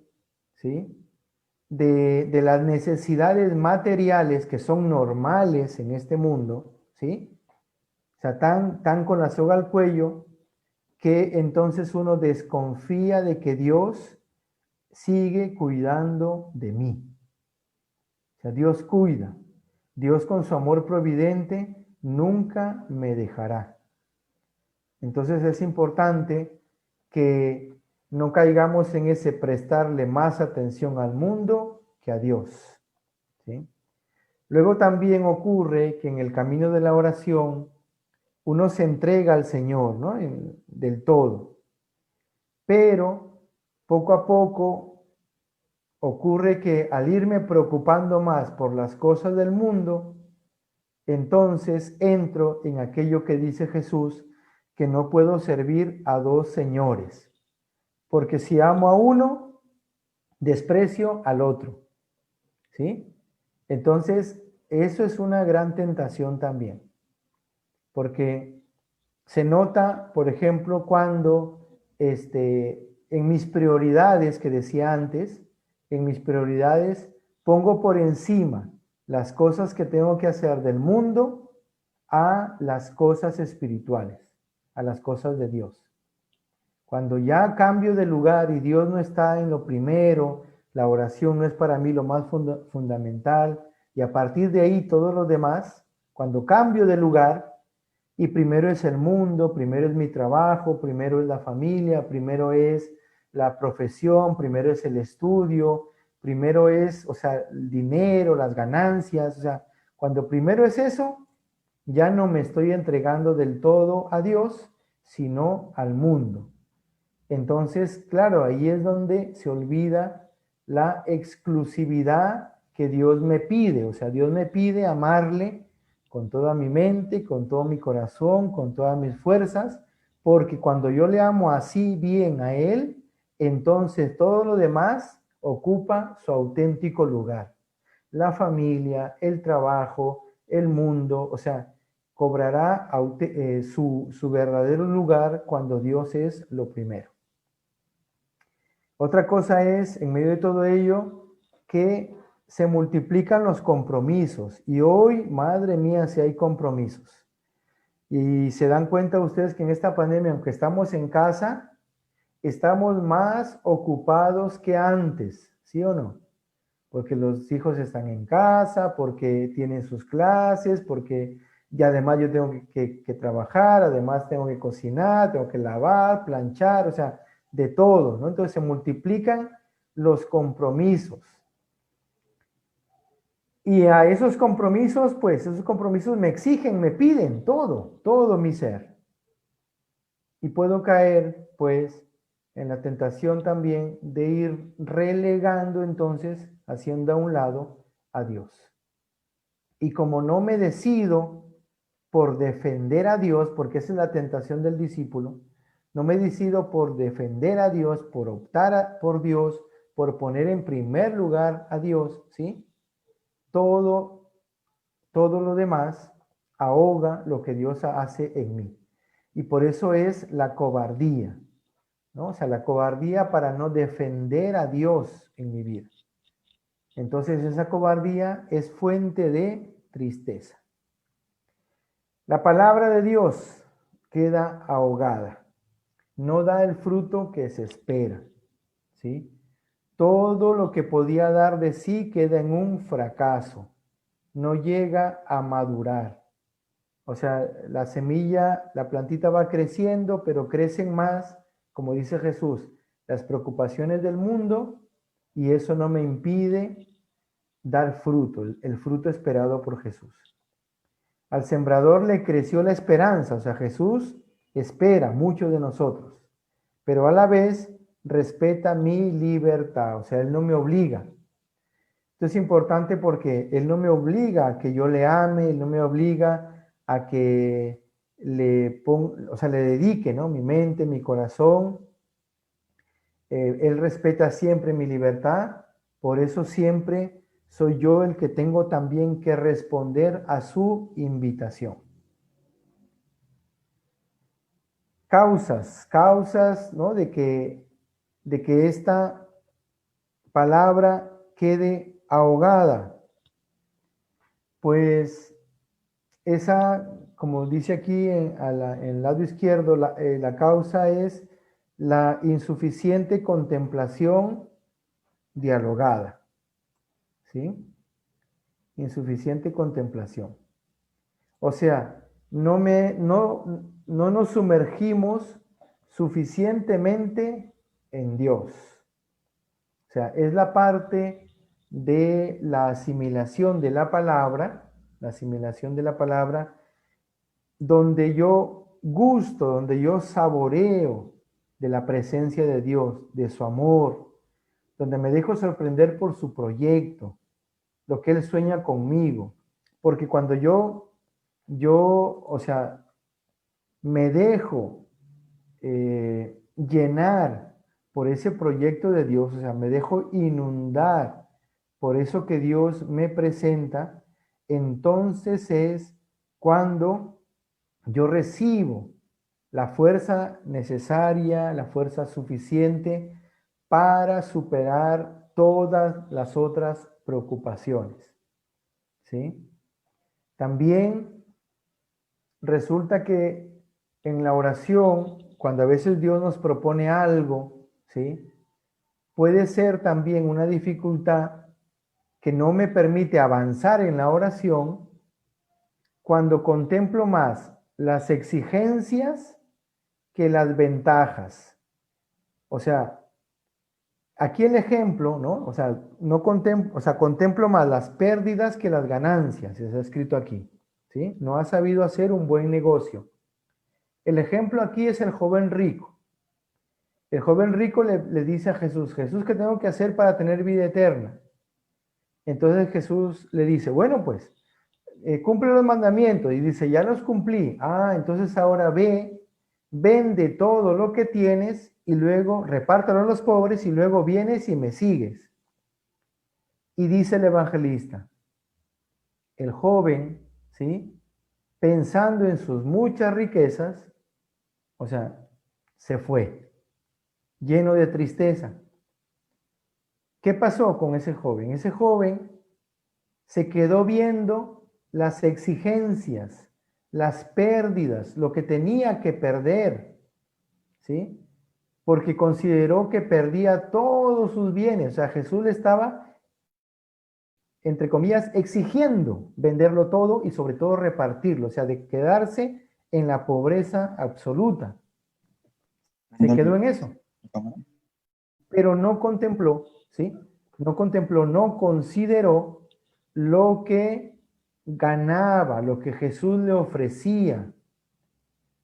¿sí? De las necesidades materiales que son normales en este mundo, ¿sí? O sea, tan con la soga al cuello que entonces uno desconfía de que Dios sigue cuidando de mí. O sea, Dios cuida. Dios con su amor providente nunca me dejará. Entonces es importante que no caigamos en ese prestarle más atención al mundo que a Dios. ¿Sí? Luego también ocurre que en el camino de la oración uno se entrega al Señor, ¿no? Del todo. Pero poco a poco ocurre que al irme preocupando más por las cosas del mundo, entonces entro en aquello que dice Jesús, que no puedo servir a dos señores, porque si amo a uno, desprecio al otro. ¿Sí? Entonces, eso es una gran tentación también, porque se nota, por ejemplo, cuando en mis prioridades que decía antes, en mis prioridades, pongo por encima las cosas que tengo que hacer del mundo a las cosas espirituales, a las cosas de Dios. Cuando ya cambio de lugar y Dios no está en lo primero, la oración no es para mí lo más fundamental, y a partir de ahí todo lo demás, cuando cambio de lugar, y primero es el mundo, primero es mi trabajo, primero es la familia, primero es la profesión, primero es el estudio, primero es, o sea, el dinero, las ganancias, o sea, cuando primero es eso, ya no me estoy entregando del todo a Dios, sino al mundo. Entonces, claro, ahí es donde se olvida la exclusividad que Dios me pide. O sea, Dios me pide amarle con toda mi mente, con todo mi corazón, con todas mis fuerzas, porque cuando yo le amo así bien a Él, entonces todo lo demás ocupa su auténtico lugar. La familia, el trabajo, el mundo, o sea, cobrará su verdadero lugar cuando Dios es lo primero. Otra cosa es, en medio de todo ello, que se multiplican los compromisos. Y hoy, madre mía, si hay compromisos. Y se dan cuenta ustedes que en esta pandemia, aunque estamos en casa, estamos más ocupados que antes, ¿sí o no? Porque los hijos están en casa, porque tienen sus clases, porque y además yo tengo que trabajar, además tengo que cocinar, tengo que lavar, planchar, o sea, de todo, ¿no? Entonces se multiplican los compromisos. Y a esos compromisos, pues, esos compromisos me exigen, me piden todo mi ser. Y puedo caer, pues, en la tentación también de ir relegando entonces, haciendo a un lado a Dios. Y como no me decido por defender a Dios, porque esa es la tentación del discípulo, no me decido por defender a Dios, por optar por Dios, por poner en primer lugar a Dios, ¿sí? Todo lo demás ahoga lo que Dios hace en mí. Y por eso es la cobardía, ¿no? O sea, la cobardía para no defender a Dios en mi vida. Entonces esa cobardía es fuente de tristeza. La palabra de Dios queda ahogada. No da el fruto que se espera, ¿sí? Todo lo que podía dar de sí queda en un fracaso. No llega a madurar. O sea, la semilla, la plantita va creciendo, pero crecen más, como dice Jesús, las preocupaciones del mundo, y eso no me impide dar fruto, el fruto esperado por Jesús. Al sembrador le creció la esperanza, o sea, Jesús espera mucho de nosotros, pero a la vez respeta mi libertad, o sea, Él no me obliga. Esto es importante porque Él no me obliga a que yo le ame, Él no me obliga a que le dedique, ¿no? Mi mente, mi corazón. Él respeta siempre mi libertad, por eso siempre soy yo el que tengo también que responder a su invitación. Causas, ¿no? de que esta palabra quede ahogada. Pues esa, como dice aquí en el lado izquierdo, la causa es la insuficiente contemplación dialogada, ¿sí? Insuficiente contemplación. O sea, no nos sumergimos suficientemente en Dios. O sea, es la parte de la asimilación de la palabra, donde yo gusto, donde yo saboreo de la presencia de Dios, de su amor, donde me dejo sorprender por su proyecto, lo que Él sueña conmigo. Porque cuando yo, o sea, me dejo llenar por ese proyecto de Dios, o sea, me dejo inundar por eso que Dios me presenta, entonces es cuando yo recibo la fuerza necesaria, la fuerza suficiente para superar todas las otras preocupaciones. ¿Sí? También resulta que en la oración, cuando a veces Dios nos propone algo, ¿sí? Puede ser también una dificultad que no me permite avanzar en la oración cuando contemplo más las exigencias que las ventajas. O sea, aquí el ejemplo, ¿no? O sea, contemplo más las pérdidas que las ganancias, está escrito aquí, ¿sí? No ha sabido hacer un buen negocio. El ejemplo aquí es el joven rico. El joven rico le dice a Jesús, Jesús, ¿qué tengo que hacer para tener vida eterna? Entonces Jesús le dice, bueno, pues, cumple los mandamientos. Y dice, ya los cumplí. Ah, entonces ahora ve, vende todo lo que tienes y luego repártelo a los pobres y luego vienes y me sigues. Y dice el evangelista, el joven, ¿sí? Pensando en sus muchas riquezas, o sea, se fue, lleno de tristeza. ¿Qué pasó con ese joven? Ese joven se quedó viendo las exigencias, las pérdidas, lo que tenía que perder, ¿sí? Porque consideró que perdía todos sus bienes. O sea, Jesús le estaba, entre comillas, exigiendo venderlo todo y sobre todo repartirlo, o sea, de quedarse en la pobreza absoluta. Se quedó en eso. Pero no contempló, ¿sí? No contempló, no consideró lo que ganaba, lo que Jesús le ofrecía.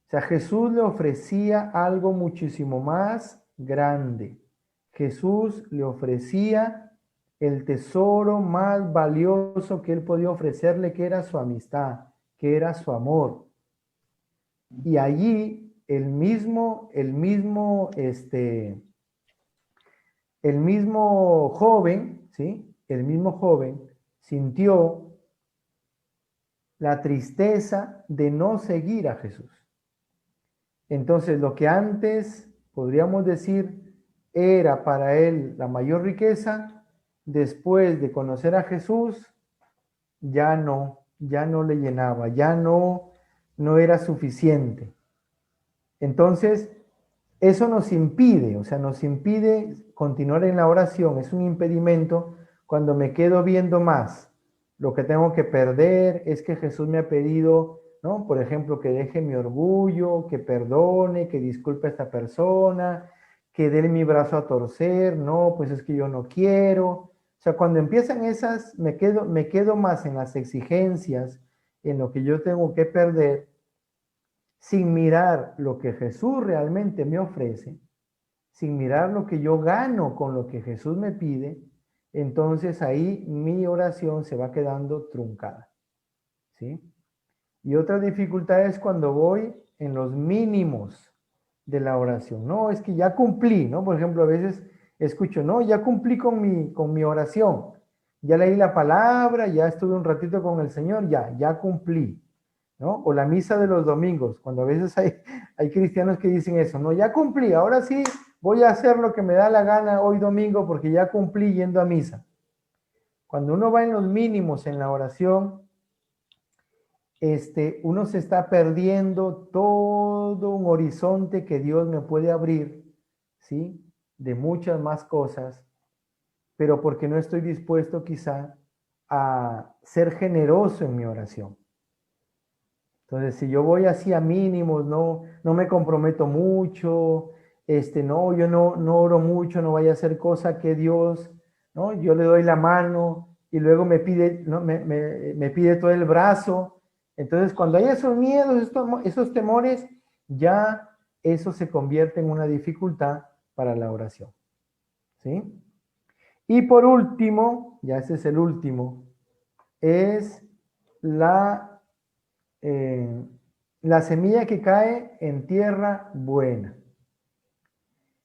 O sea, Jesús le ofrecía algo muchísimo más grande. Jesús le ofrecía el tesoro más valioso que él podía ofrecerle, que era su amistad, que era su amor. Y allí el mismo joven, ¿sí? El mismo joven sintió la tristeza de no seguir a Jesús. Entonces, lo que antes, podríamos decir, era para él la mayor riqueza, después de conocer a Jesús, ya no le llenaba, ya no era suficiente. Entonces, eso nos impide, o sea, nos impide continuar en la oración, es un impedimento cuando me quedo viendo más. Lo que tengo que perder es que Jesús me ha pedido, ¿no? Por ejemplo, que deje mi orgullo, que perdone, que disculpe a esta persona, que dé mi brazo a torcer, no, pues es que yo no quiero. O sea, cuando empiezan esas, me quedo más en las exigencias, en lo que yo tengo que perder, sin mirar lo que Jesús realmente me ofrece, sin mirar lo que yo gano con lo que Jesús me pide, entonces ahí mi oración se va quedando truncada, ¿sí? Y otra dificultad es cuando voy en los mínimos de la oración. No, es que ya cumplí, ¿no? Por ejemplo, a veces escucho, no, ya cumplí con mi oración. Ya leí la palabra, ya estuve un ratito con el Señor, ya cumplí, ¿no? O la misa de los domingos, cuando a veces hay cristianos que dicen eso, no, ya cumplí, ahora sí voy a hacer lo que me da la gana hoy domingo porque ya cumplí yendo a misa. Cuando uno va en los mínimos en la oración, uno se está perdiendo todo un horizonte que Dios me puede abrir, ¿sí? De muchas más cosas, pero porque no estoy dispuesto quizá a ser generoso en mi oración. Entonces, si yo voy así a mínimos, no me comprometo mucho, no, yo no oro mucho, no vaya a hacer cosa que Dios, ¿no? Yo le doy la mano y luego me pide, ¿no? me pide todo el brazo. Entonces, cuando hay esos miedos, esos temores, ya eso se convierte en una dificultad para la oración, ¿sí? Y por último, ya ese es el último, es la semilla que cae en tierra buena.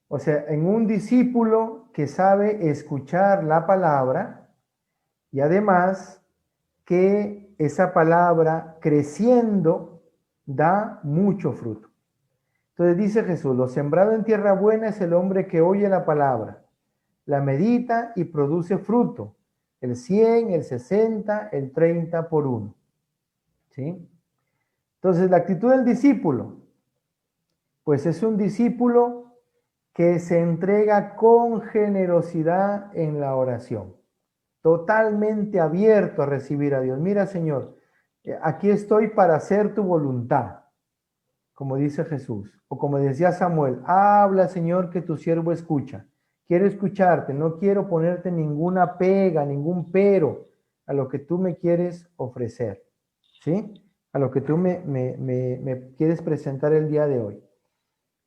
O sea, en un discípulo que sabe escuchar la palabra y además que esa palabra creciendo da mucho fruto. Entonces dice Jesús, lo sembrado en tierra buena es el hombre que oye la palabra, la medita y produce fruto. El 100, el 60, el 30 por uno. ¿Sí? Entonces, la actitud del discípulo, pues es un discípulo que se entrega con generosidad en la oración, totalmente abierto a recibir a Dios. Mira, Señor, aquí estoy para hacer tu voluntad, como dice Jesús, o como decía Samuel, habla, Señor, que tu siervo escucha. Quiero escucharte, no quiero ponerte ninguna pega, ningún pero a lo que tú me quieres ofrecer, ¿sí? A lo que tú me quieres presentar el día de hoy.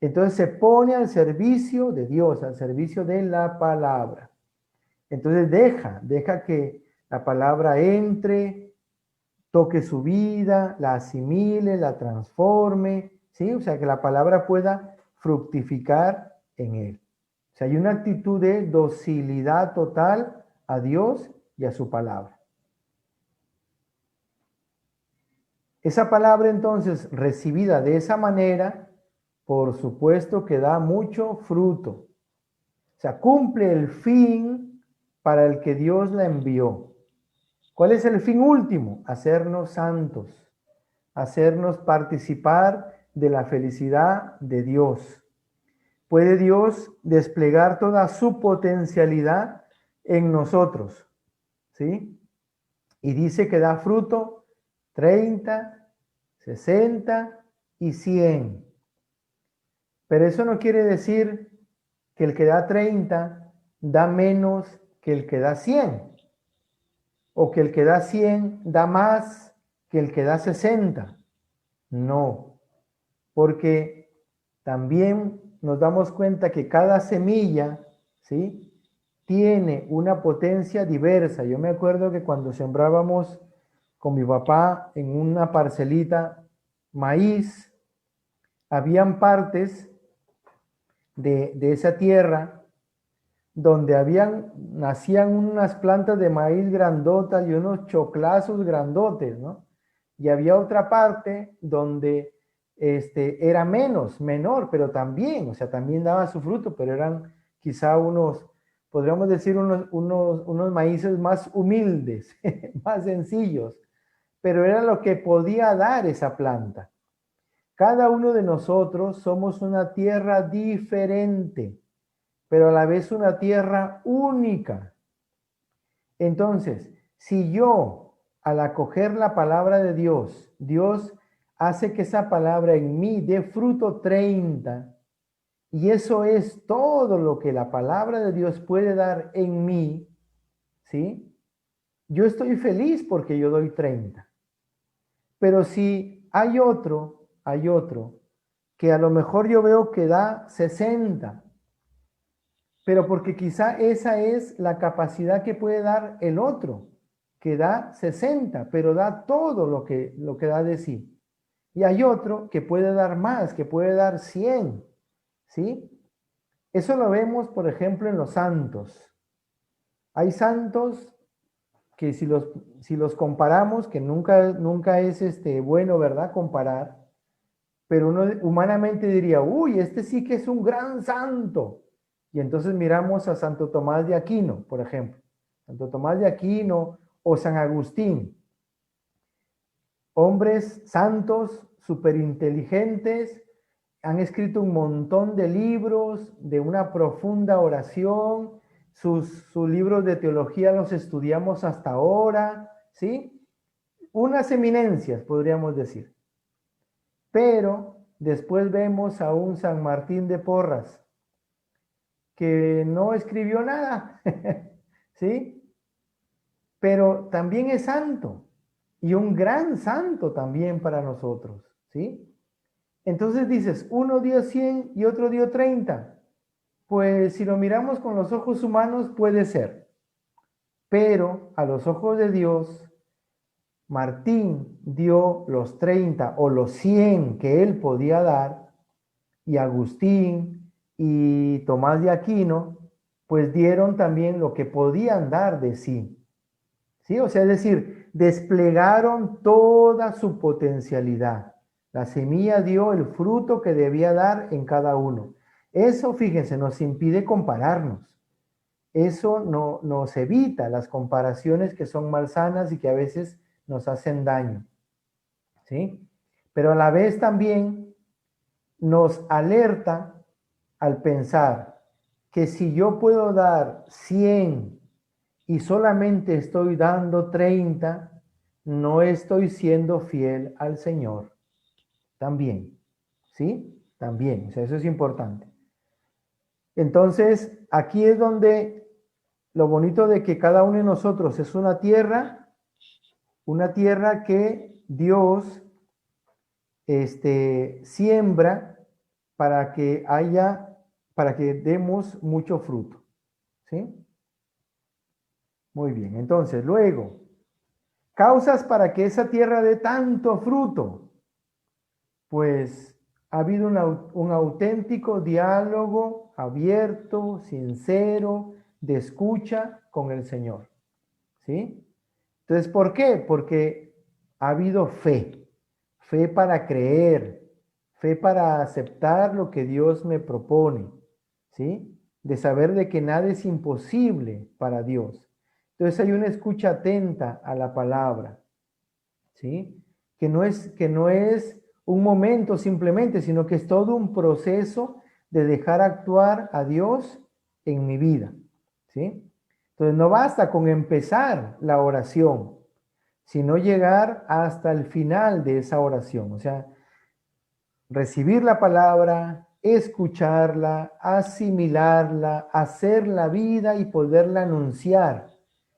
Entonces se pone al servicio de Dios, al servicio de la palabra. Entonces deja que la palabra entre, toque su vida, la asimile, la transforme, ¿sí? O sea, que la palabra pueda fructificar en él. O sea, hay una actitud de docilidad total a Dios y a su palabra. Esa palabra entonces recibida de esa manera, por supuesto que da mucho fruto. O sea, cumple el fin para el que Dios la envió. ¿Cuál es el fin último? Hacernos santos, hacernos participar de la felicidad de Dios. Puede Dios desplegar toda su potencialidad en nosotros, ¿sí? Y dice que da fruto 30, 60 y 100. Pero eso no quiere decir que el que da 30 da menos que el que da 100. O que el que da 100 da más que el que da 60. No, porque también nos damos cuenta que cada semilla, ¿sí?, tiene una potencia diversa. Yo me acuerdo que cuando sembrábamos con mi papá en una parcelita maíz, habían partes de esa tierra donde nacían unas plantas de maíz grandotas y unos choclazos grandotes, ¿no? Y había otra parte donde era menor, pero también, o sea, también daba su fruto, pero eran quizá podríamos decir unos maíces más humildes, más sencillos, pero era lo que podía dar esa planta. Cada uno de nosotros somos una tierra diferente, pero a la vez una tierra única. Entonces, si yo, al acoger la palabra de Dios, Dios hace que esa palabra en mí dé fruto 30, y eso es todo lo que la palabra de Dios puede dar en mí, ¿sí? Yo estoy feliz porque yo doy 30. Pero si hay otro que a lo mejor yo veo que da 60, pero porque quizá esa es la capacidad que puede dar el otro, que da 60, pero da todo lo que da de sí. Y hay otro que puede dar más, que puede dar 100, ¿sí? Eso lo vemos, por ejemplo, en los santos. Hay santos que si los comparamos, que nunca es bueno, ¿verdad?, comparar, pero uno humanamente diría, uy, este sí que es un gran santo. Y entonces miramos a Santo Tomás de Aquino, por ejemplo. Santo Tomás de Aquino o San Agustín. Hombres santos, súper inteligentes, han escrito un montón de libros, de una profunda oración. Sus libros de teología los estudiamos hasta ahora, ¿sí? Unas eminencias, podríamos decir. Pero después vemos a un San Martín de Porras, que no escribió nada, ¿sí? Pero también es santo, y un gran santo también para nosotros, ¿sí? Entonces dices, uno dio 100 y otro dio 30. Pues si lo miramos con los ojos humanos puede ser, pero a los ojos de Dios, Martín dio los 30 o los 100 que él podía dar, y Agustín y Tomás de Aquino, pues dieron también lo que podían dar de sí. ¿Sí? O sea, es decir, desplegaron toda su potencialidad. La semilla dio el fruto que debía dar en cada uno. Eso, fíjense, nos impide compararnos. eso no, nos evita las comparaciones que son malsanas y que a veces nos hacen daño, ¿sí? Pero a la vez también nos alerta al pensar que si yo puedo dar 100 y solamente estoy dando 30, no estoy siendo fiel al Señor. También, ¿sí? También, o sea, eso es importante. Entonces, aquí es donde lo bonito de que cada uno de nosotros es una tierra que Dios siembra para que demos mucho fruto, ¿sí? Muy bien, entonces, luego, causas para que esa tierra dé tanto fruto. Pues ha habido un auténtico diálogo abierto, sincero, de escucha con el Señor, ¿sí? Entonces, ¿por qué? Porque ha habido fe, fe para creer, fe para aceptar lo que Dios me propone, ¿sí? De saber de que nada es imposible para Dios. Entonces hay una escucha atenta a la palabra, ¿sí? Que no es un momento simplemente, sino que es todo un proceso de dejar actuar a Dios en mi vida, ¿sí? Entonces no basta con empezar la oración, sino llegar hasta el final de esa oración, o sea, recibir la palabra, escucharla, asimilarla, hacer la vida y poderla anunciar,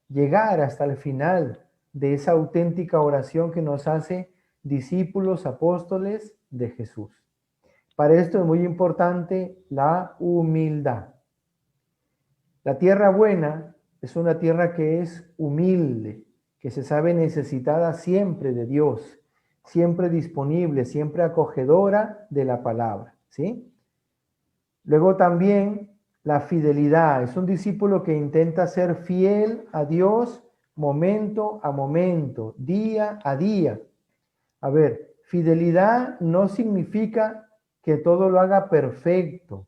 llegar hasta el final de esa auténtica oración que nos hace discípulos, apóstoles de Jesús. Para esto es muy importante la humildad. La tierra buena es una tierra que es humilde, que se sabe necesitada siempre de Dios, siempre disponible, siempre acogedora de la palabra, ¿sí? Luego también la fidelidad. Es un discípulo que intenta ser fiel a Dios momento a momento, día a día. A ver, fidelidad no significa que todo lo haga perfecto.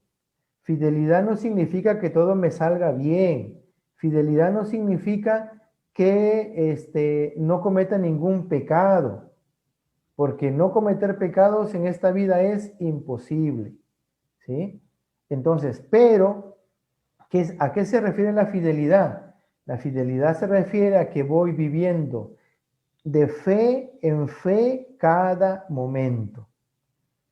Fidelidad no significa que todo me salga bien. Fidelidad no significa que no cometa ningún pecado, porque no cometer pecados en esta vida es imposible, ¿sí? Entonces, pero, ¿a qué se refiere la fidelidad? La fidelidad se refiere a que voy viviendo de fe en fe cada momento.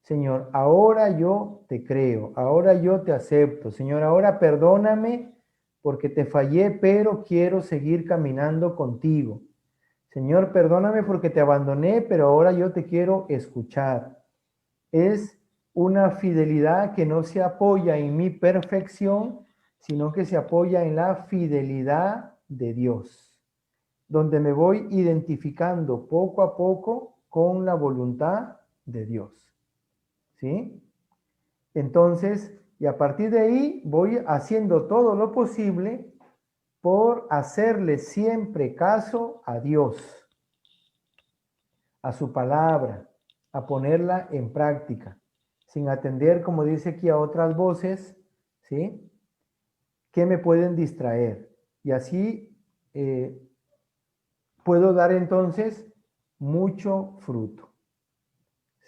Señor, ahora yo te creo, ahora yo te acepto. Señor, ahora perdóname porque te fallé, pero quiero seguir caminando contigo. Señor, perdóname porque te abandoné, pero ahora yo te quiero escuchar. Es una fidelidad que no se apoya en mi perfección, sino que se apoya en la fidelidad de Dios, donde me voy identificando poco a poco con la voluntad de Dios. ¿Sí? Entonces, y a partir de ahí voy haciendo todo lo posible por hacerle siempre caso a Dios, a su palabra, a ponerla en práctica, sin atender, como dice aquí, a otras voces, ¿sí? Que me pueden distraer. Y así puedo dar entonces mucho fruto.